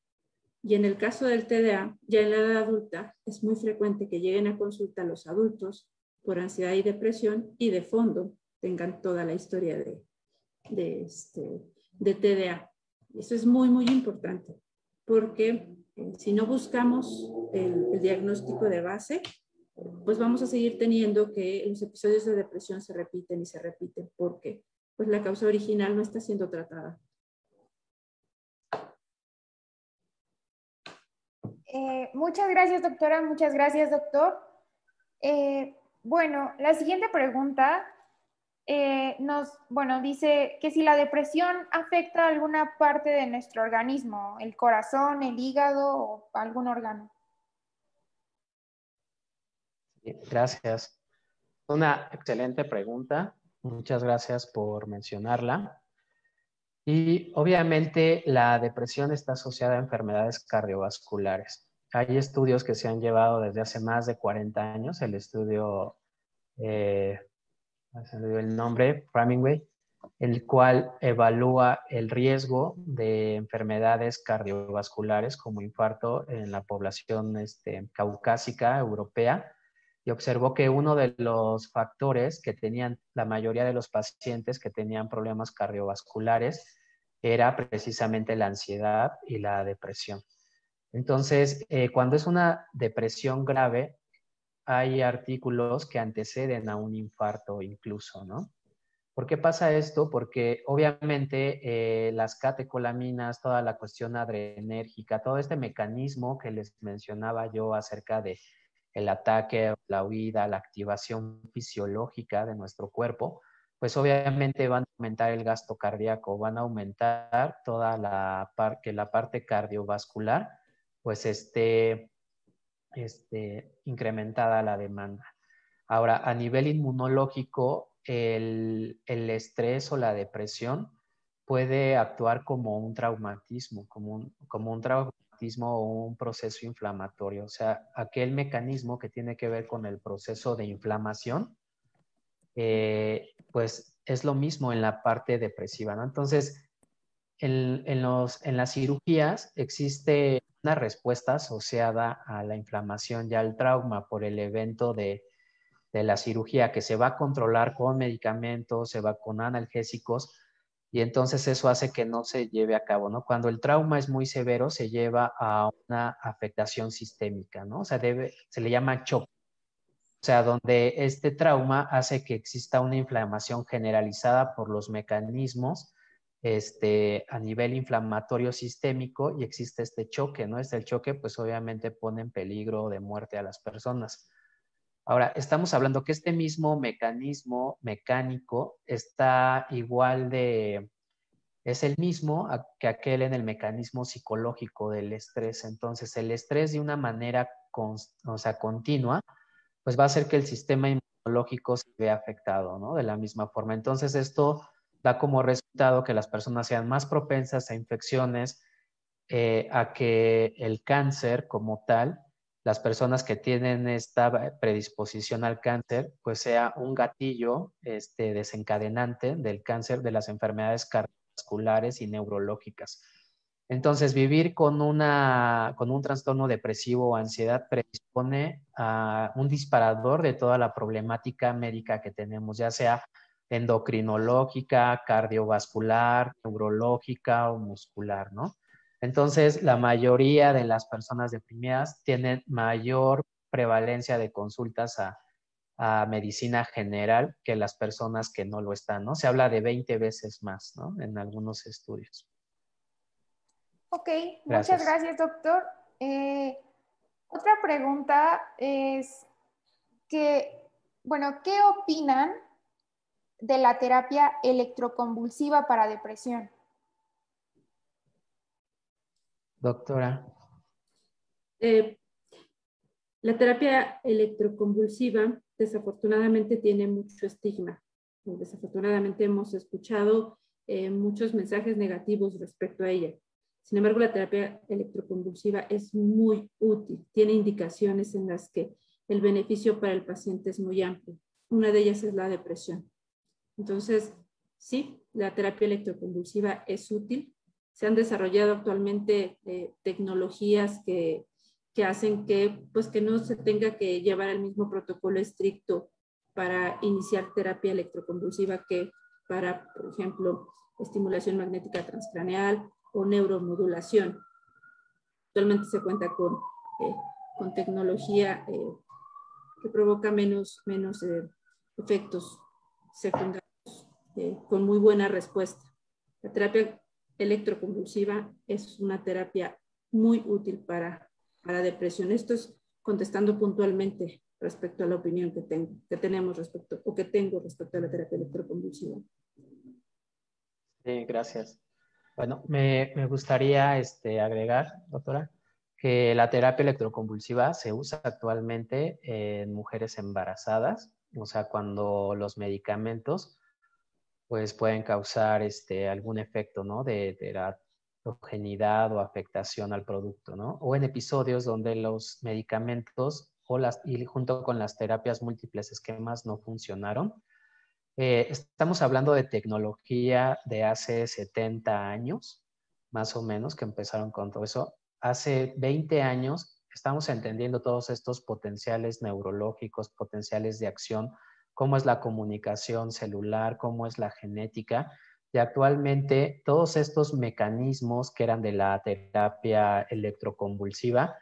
Y en el caso del TDA, ya en la edad adulta, es muy frecuente que lleguen a consulta los adultos por ansiedad y depresión y de fondo tengan toda la historia de TDA. Eso es muy, muy importante, porque si no buscamos el diagnóstico de base, pues vamos a seguir teniendo que los episodios de depresión se repiten y se repiten, porque pues la causa original no está siendo tratada. Muchas gracias, doctora. Muchas gracias, doctor. Bueno, la siguiente pregunta dice que si la depresión afecta alguna parte de nuestro organismo, el corazón, el hígado o algún órgano. Gracias. Una excelente pregunta. Muchas gracias por mencionarla. Y obviamente la depresión está asociada a enfermedades cardiovasculares. Hay estudios que se han llevado desde hace más de 40 años. El estudio, se me dio el nombre, Framingway, el cual evalúa el riesgo de enfermedades cardiovasculares como infarto en la población caucásica europea y observó que uno de los factores que tenían la mayoría de los pacientes que tenían problemas cardiovasculares era precisamente la ansiedad y la depresión. Entonces, cuando es una depresión grave, hay artículos que anteceden a un infarto incluso, ¿no? ¿Por qué pasa esto? Porque obviamente las catecolaminas, toda la cuestión adrenérgica, todo este mecanismo que les mencionaba yo acerca de el ataque, la huida, la activación fisiológica de nuestro cuerpo, pues obviamente van a aumentar el gasto cardíaco, van a aumentar toda la parte cardiovascular, pues incrementada la demanda. Ahora, a nivel inmunológico, el estrés o la depresión puede actuar como un traumatismo, como un traumatismo o un proceso inflamatorio. O sea, aquel mecanismo que tiene que ver con el proceso de inflamación, pues es lo mismo en la parte depresiva, ¿no? Entonces, en las cirugías existe una respuesta asociada a la inflamación y al trauma por el evento de la cirugía que se va a controlar con medicamentos, se va con analgésicos y entonces eso hace que no se lleve a cabo, ¿no? Cuando el trauma es muy severo se lleva a una afectación sistémica, ¿no? O sea, se le llama shock. O sea, donde este trauma hace que exista una inflamación generalizada por los mecanismos a nivel inflamatorio sistémico y existe este choque, ¿no? Este choque pues obviamente pone en peligro de muerte a las personas. Ahora, estamos hablando que este mismo mecanismo mecánico está es el mismo que aquel en el mecanismo psicológico del estrés. Entonces, el estrés de una manera continua, pues va a hacer que el sistema inmunológico se vea afectado, ¿no? De la misma forma. Entonces, esto da como resultado que las personas sean más propensas a infecciones, a que el cáncer como tal, las personas que tienen esta predisposición al cáncer, pues sea un gatillo desencadenante del cáncer, de las enfermedades cardiovasculares y neurológicas. Entonces, vivir con un trastorno depresivo o ansiedad predispone a un disparador de toda la problemática médica que tenemos, ya sea endocrinológica, cardiovascular, neurológica o muscular, ¿no? Entonces, la mayoría de las personas deprimidas tienen mayor prevalencia de consultas a medicina general que las personas que no lo están, ¿no? Se habla de 20 veces más, ¿no? En algunos estudios. Ok, muchas Gracias. gracias, doctor. Otra pregunta es que, bueno, ¿qué opinan de la terapia electroconvulsiva para depresión? Doctora. La terapia electroconvulsiva desafortunadamente tiene mucho estigma. Desafortunadamente hemos escuchado muchos mensajes negativos respecto a ella. Sin embargo, la terapia electroconvulsiva es muy útil. Tiene indicaciones en las que el beneficio para el paciente es muy amplio. Una de ellas es la depresión. Entonces, sí, la terapia electroconvulsiva es útil. Se han desarrollado actualmente tecnologías que hacen que no se tenga que llevar el mismo protocolo estricto para iniciar terapia electroconvulsiva que para, por ejemplo, estimulación magnética transcraneal o neuromodulación. Actualmente se cuenta con tecnología que provoca menos efectos secundarios con muy buena respuesta. La terapia electroconvulsiva es una terapia muy útil para depresión. Esto es contestando puntualmente respecto a la opinión que tengo respecto a la terapia electroconvulsiva. Sí, gracias. Bueno, me gustaría agregar, doctora, que la terapia electroconvulsiva se usa actualmente en mujeres embarazadas, o sea, cuando los medicamentos pues pueden causar algún efecto, ¿no? De teratogenidad o afectación al producto, ¿no? O en episodios donde los medicamentos y junto con las terapias múltiples esquemas no funcionaron. Estamos hablando de tecnología de hace 70 años, más o menos, que empezaron con todo eso. Hace 20 años estamos entendiendo todos estos potenciales neurológicos, potenciales de acción, cómo es la comunicación celular, cómo es la genética. Y actualmente todos estos mecanismos que eran de la terapia electroconvulsiva,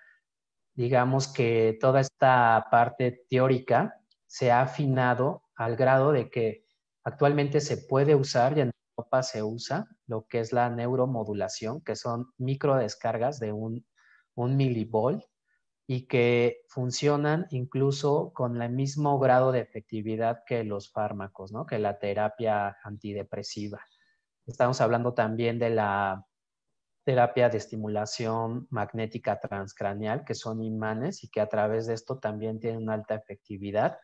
digamos que toda esta parte teórica se ha afinado al grado de que actualmente se puede usar y en Europa se usa lo que es la neuromodulación, que son microdescargas de un milivolt y que funcionan incluso con el mismo grado de efectividad que los fármacos, ¿no? Que la terapia antidepresiva. Estamos hablando también de la terapia de estimulación magnética transcraneal, que son imanes y que a través de esto también tienen una alta efectividad.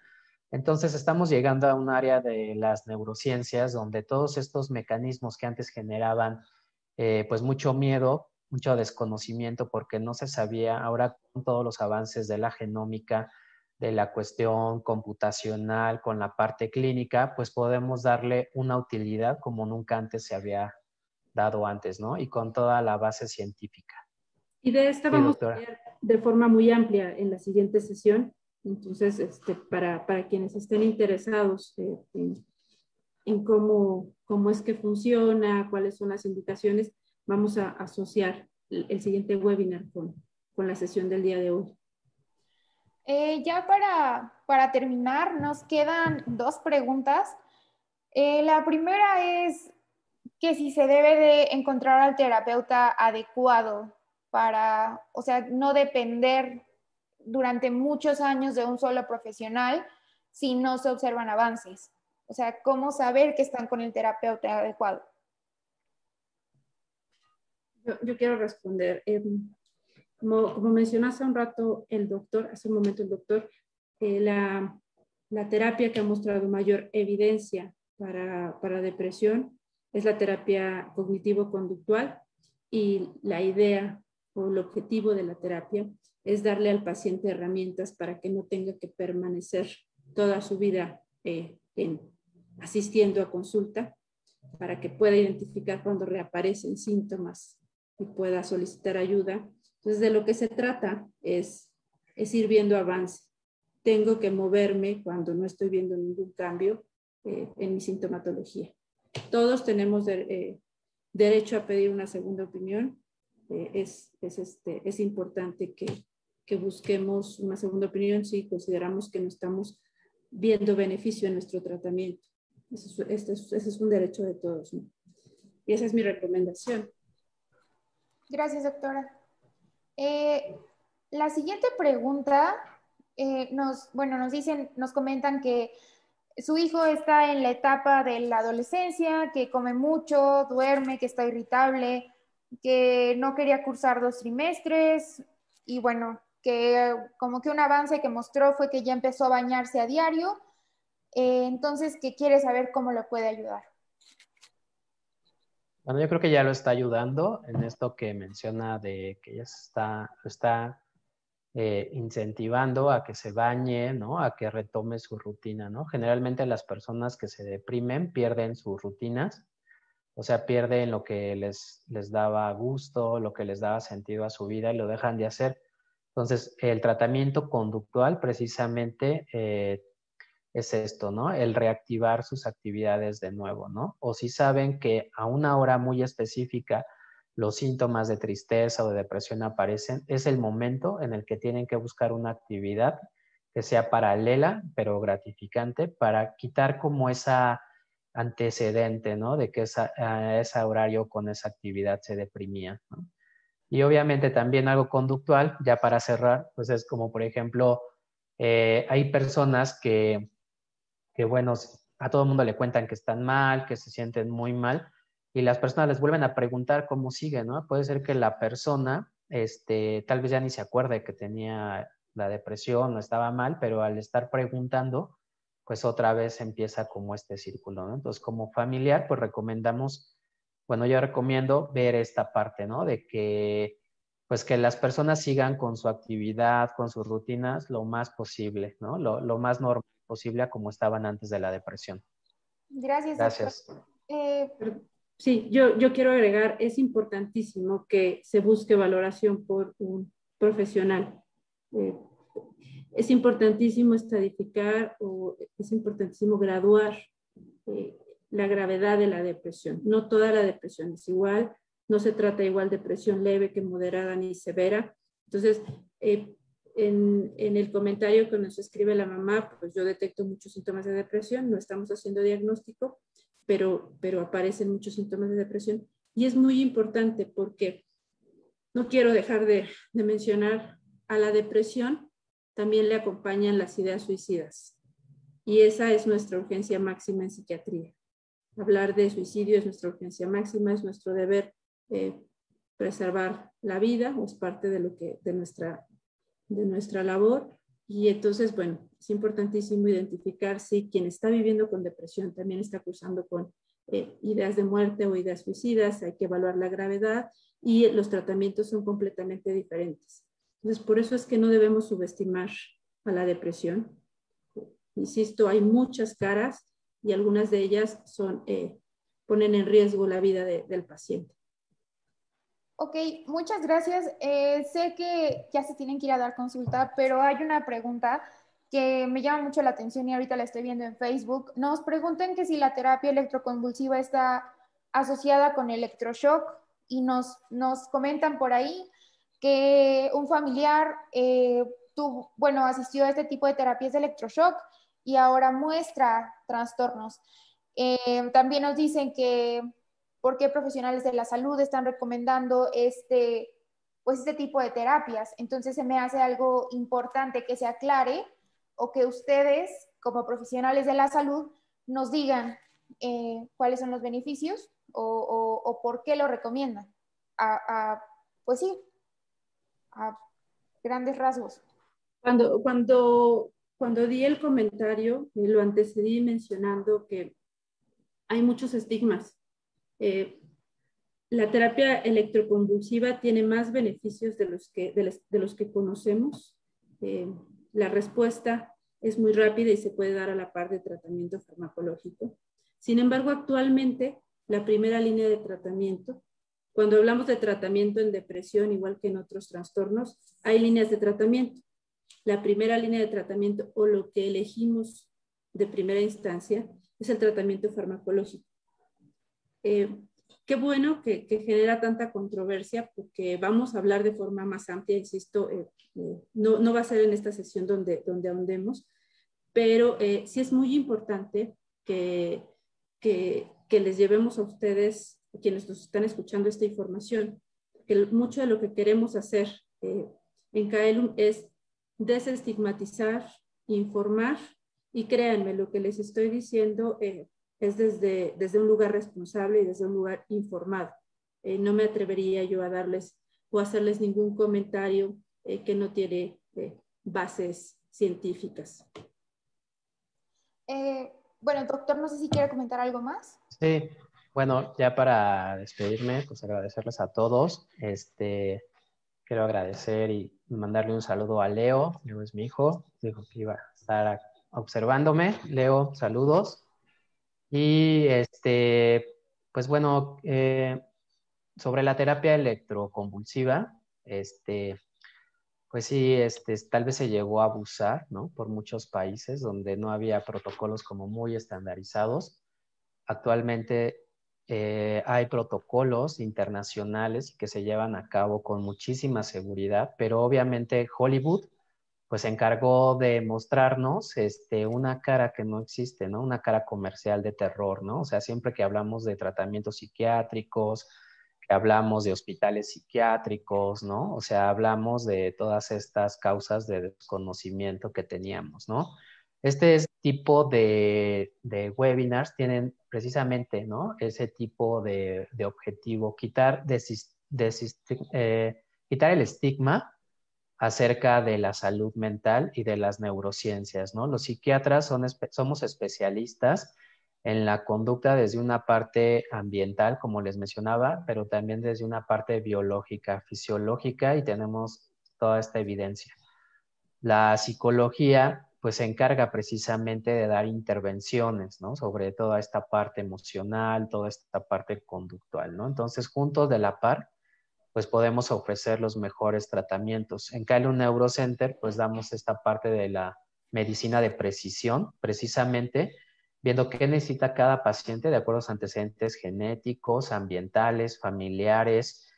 Entonces estamos llegando a un área de las neurociencias donde todos estos mecanismos que antes generaban pues mucho miedo, mucho desconocimiento porque no se sabía, ahora con todos los avances de la genómica, de la cuestión computacional con la parte clínica, pues podemos darle una utilidad como nunca antes se había dado antes, ¿no? Y con toda la base científica. Y de esta Sí, vamos doctora. a ver de forma muy amplia en la siguiente sesión. Entonces, para quienes estén interesados en cómo es que funciona, cuáles son las indicaciones, vamos a asociar el siguiente webinar con la sesión del día de hoy. Ya para terminar, nos quedan dos preguntas. La primera es que si se debe de encontrar al terapeuta adecuado para, o sea, no depender durante muchos años de un solo profesional si no se observan avances. O sea, ¿cómo saber que están con el terapeuta adecuado? Yo quiero responder. Como mencionó hace un momento el doctor, la terapia que ha mostrado mayor evidencia para depresión es la terapia cognitivo-conductual, y la idea o el objetivo de la terapia es darle al paciente herramientas para que no tenga que permanecer toda su vida asistiendo a consulta, para que pueda identificar cuando reaparecen síntomas y pueda solicitar ayuda. Entonces, de lo que se trata es ir viendo avance. Tengo que moverme cuando no estoy viendo ningún cambio en mi sintomatología. Todos tenemos derecho a pedir una segunda opinión. Es importante que busquemos una segunda opinión si consideramos que no estamos viendo beneficio en nuestro tratamiento. Ese es un derecho de todos, ¿no? Y esa es mi recomendación. Gracias, doctora. La siguiente pregunta, nos comentan que su hijo está en la etapa de la adolescencia, que come mucho, duerme, que está irritable, que no quería cursar 2 trimestres y bueno, que como que un avance que mostró fue que ya empezó a bañarse a diario, entonces que quiere saber cómo lo puede ayudar. Bueno, yo creo que ya lo está ayudando en esto que menciona de que ya lo está incentivando a que se bañe, ¿no? A que retome su rutina, ¿no? Generalmente las personas que se deprimen pierden sus rutinas, o sea, pierden lo que les daba gusto, lo que les daba sentido a su vida y lo dejan de hacer. Entonces, el tratamiento conductual precisamente es esto, ¿no? El reactivar sus actividades de nuevo, ¿no? O si saben que a una hora muy específica los síntomas de tristeza o de depresión aparecen, es el momento en el que tienen que buscar una actividad que sea paralela, pero gratificante, para quitar como esa antecedente, ¿no? De que a ese horario con esa actividad se deprimía, ¿no? Y obviamente también algo conductual, ya para cerrar, pues es como, por ejemplo, hay personas que bueno, a todo el mundo le cuentan que están mal, que se sienten muy mal, y las personas les vuelven a preguntar cómo sigue, ¿no? Puede ser que la persona, tal vez ya ni se acuerde que tenía la depresión o estaba mal, pero al estar preguntando, pues otra vez empieza como este círculo, ¿no? Entonces, como familiar, pues recomendamos, bueno, yo recomiendo ver esta parte, ¿no? De que, pues que las personas sigan con su actividad, con sus rutinas lo más posible, ¿no? Lo más normal posible a como estaban antes de la depresión. Gracias, Gracias. doctor. Sí, yo quiero agregar, es importantísimo que se busque valoración por un profesional. Es importantísimo estadificar o es importantísimo graduar la gravedad de la depresión. No toda la depresión es igual, no se trata igual de depresión leve que moderada ni severa. Entonces, en el comentario que nos escribe la mamá, pues yo detecto muchos síntomas de depresión, no estamos haciendo diagnóstico, pero aparecen muchos síntomas de depresión. Y es muy importante porque no quiero dejar de mencionar a la depresión, también le acompañan las ideas suicidas. Y esa es nuestra urgencia máxima en psiquiatría. Hablar de suicidio es nuestra urgencia máxima, es nuestro deber preservar la vida, o es parte de nuestra labor. Y entonces, bueno, es importantísimo identificar si quien está viviendo con depresión también está cursando con ideas de muerte o ideas suicidas. Hay que evaluar la gravedad y los tratamientos son completamente diferentes. Entonces, por eso es que no debemos subestimar a la depresión. Insisto, hay muchas caras y algunas de ellas ponen en riesgo la vida del paciente. Ok, muchas gracias. Sé que ya se tienen que ir a dar consulta, pero hay una pregunta que me llama mucho la atención y ahorita la estoy viendo en Facebook. Nos preguntan que si la terapia electroconvulsiva está asociada con electroshock y nos comentan por ahí que un familiar asistió a este tipo de terapias de electroshock y ahora muestra trastornos. También nos dicen que por qué profesionales de la salud están recomendando este tipo de terapias. Entonces se me hace algo importante que se aclare o que ustedes, como profesionales de la salud, nos digan cuáles son los beneficios o por qué lo recomiendan. Pues sí, a grandes rasgos. Cuando di el comentario, lo antecedí mencionando que hay muchos estigmas. La terapia electroconvulsiva tiene más beneficios de los que conocemos. La respuesta es muy rápida y se puede dar a la par de tratamiento farmacológico. Sin embargo, actualmente la primera línea de tratamiento Cuando hablamos de tratamiento en depresión, igual que en otros trastornos, hay líneas de tratamiento. La primera línea de tratamiento o lo que elegimos de primera instancia es el tratamiento farmacológico. Qué bueno que genera tanta controversia porque vamos a hablar de forma más amplia, insisto, no va a ser en esta sesión donde ahondemos, pero sí es muy importante que les llevemos a ustedes, quienes nos están escuchando, esta información, que mucho de lo que queremos hacer en Caelum es desestigmatizar, informar, y créanme, lo que les estoy diciendo es desde un lugar responsable y desde un lugar informado. No me atrevería yo a darles o hacerles ningún comentario que no tiene bases científicas. Bueno, doctor, no sé si quiere comentar algo más. Sí, bueno, ya para despedirme, pues agradecerles a todos. Quiero agradecer y mandarle un saludo a Leo. Leo es mi hijo, dijo que iba a estar observándome. Leo, saludos. Y pues bueno, sobre la terapia electroconvulsiva, pues sí, tal vez se llegó a abusar, ¿no? Por muchos países donde no había protocolos como muy estandarizados. Actualmente hay protocolos internacionales que se llevan a cabo con muchísima seguridad, pero obviamente Hollywood pues se encargó de mostrarnos una cara que no existe, ¿no? Una cara comercial de terror, ¿no? O sea, siempre que hablamos de tratamientos psiquiátricos, que hablamos de hospitales psiquiátricos, ¿no? O sea, hablamos de todas estas causas de desconocimiento que teníamos, ¿no? Este tipo de webinars tienen precisamente, ¿no? Ese tipo de objetivo, quitar el estigma acerca de la salud mental y de las neurociencias, ¿no? Los psiquiatras somos especialistas en la conducta desde una parte ambiental, como les mencionaba, pero también desde una parte biológica, fisiológica, y tenemos toda esta evidencia. La psicología, pues, se encarga precisamente de dar intervenciones, ¿no? Sobre toda esta parte emocional, toda esta parte conductual, ¿no? Entonces, juntos de la par, pues podemos ofrecer los mejores tratamientos. En Caelum Neurocenter, pues damos esta parte de la medicina de precisión, precisamente viendo qué necesita cada paciente de acuerdo a sus antecedentes genéticos, ambientales, familiares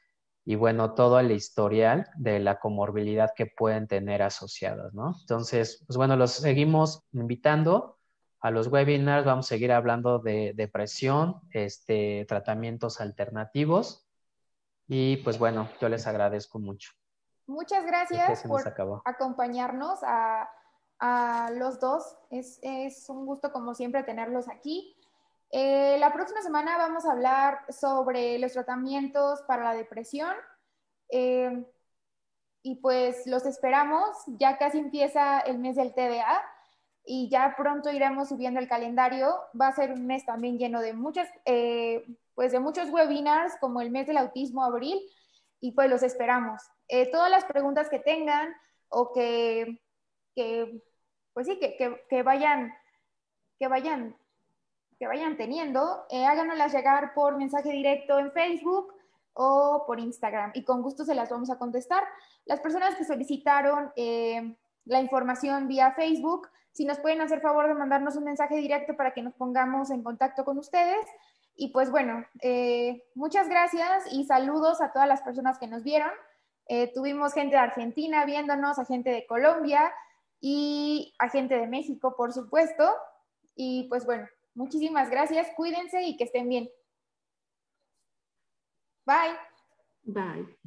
y bueno, todo el historial de la comorbilidad que pueden tener asociadas, ¿no? Entonces, pues bueno, los seguimos invitando a los webinars, vamos a seguir hablando de depresión, tratamientos alternativos. Y pues bueno, yo les agradezco mucho. Muchas gracias por acompañarnos a los dos. Es un gusto, como siempre, tenerlos aquí. La próxima semana vamos a hablar sobre los tratamientos para la depresión. Y pues los esperamos. Ya casi empieza el mes del TDA y ya pronto iremos subiendo el calendario. Va a ser un mes también lleno de muchos webinars, como el mes del autismo, abril, y pues los esperamos. Todas las preguntas que tengan o pues sí, que vayan teniendo, háganoslas llegar por mensaje directo en Facebook o por Instagram, y con gusto se las vamos a contestar. Las personas que solicitaron la información vía Facebook, si nos pueden hacer favor de mandarnos un mensaje directo para que nos pongamos en contacto con ustedes. Y pues bueno, muchas gracias y saludos a todas las personas que nos vieron. Tuvimos gente de Argentina viéndonos, a gente de Colombia y a gente de México, por supuesto. Y pues bueno, muchísimas gracias, cuídense y que estén bien. Bye. Bye.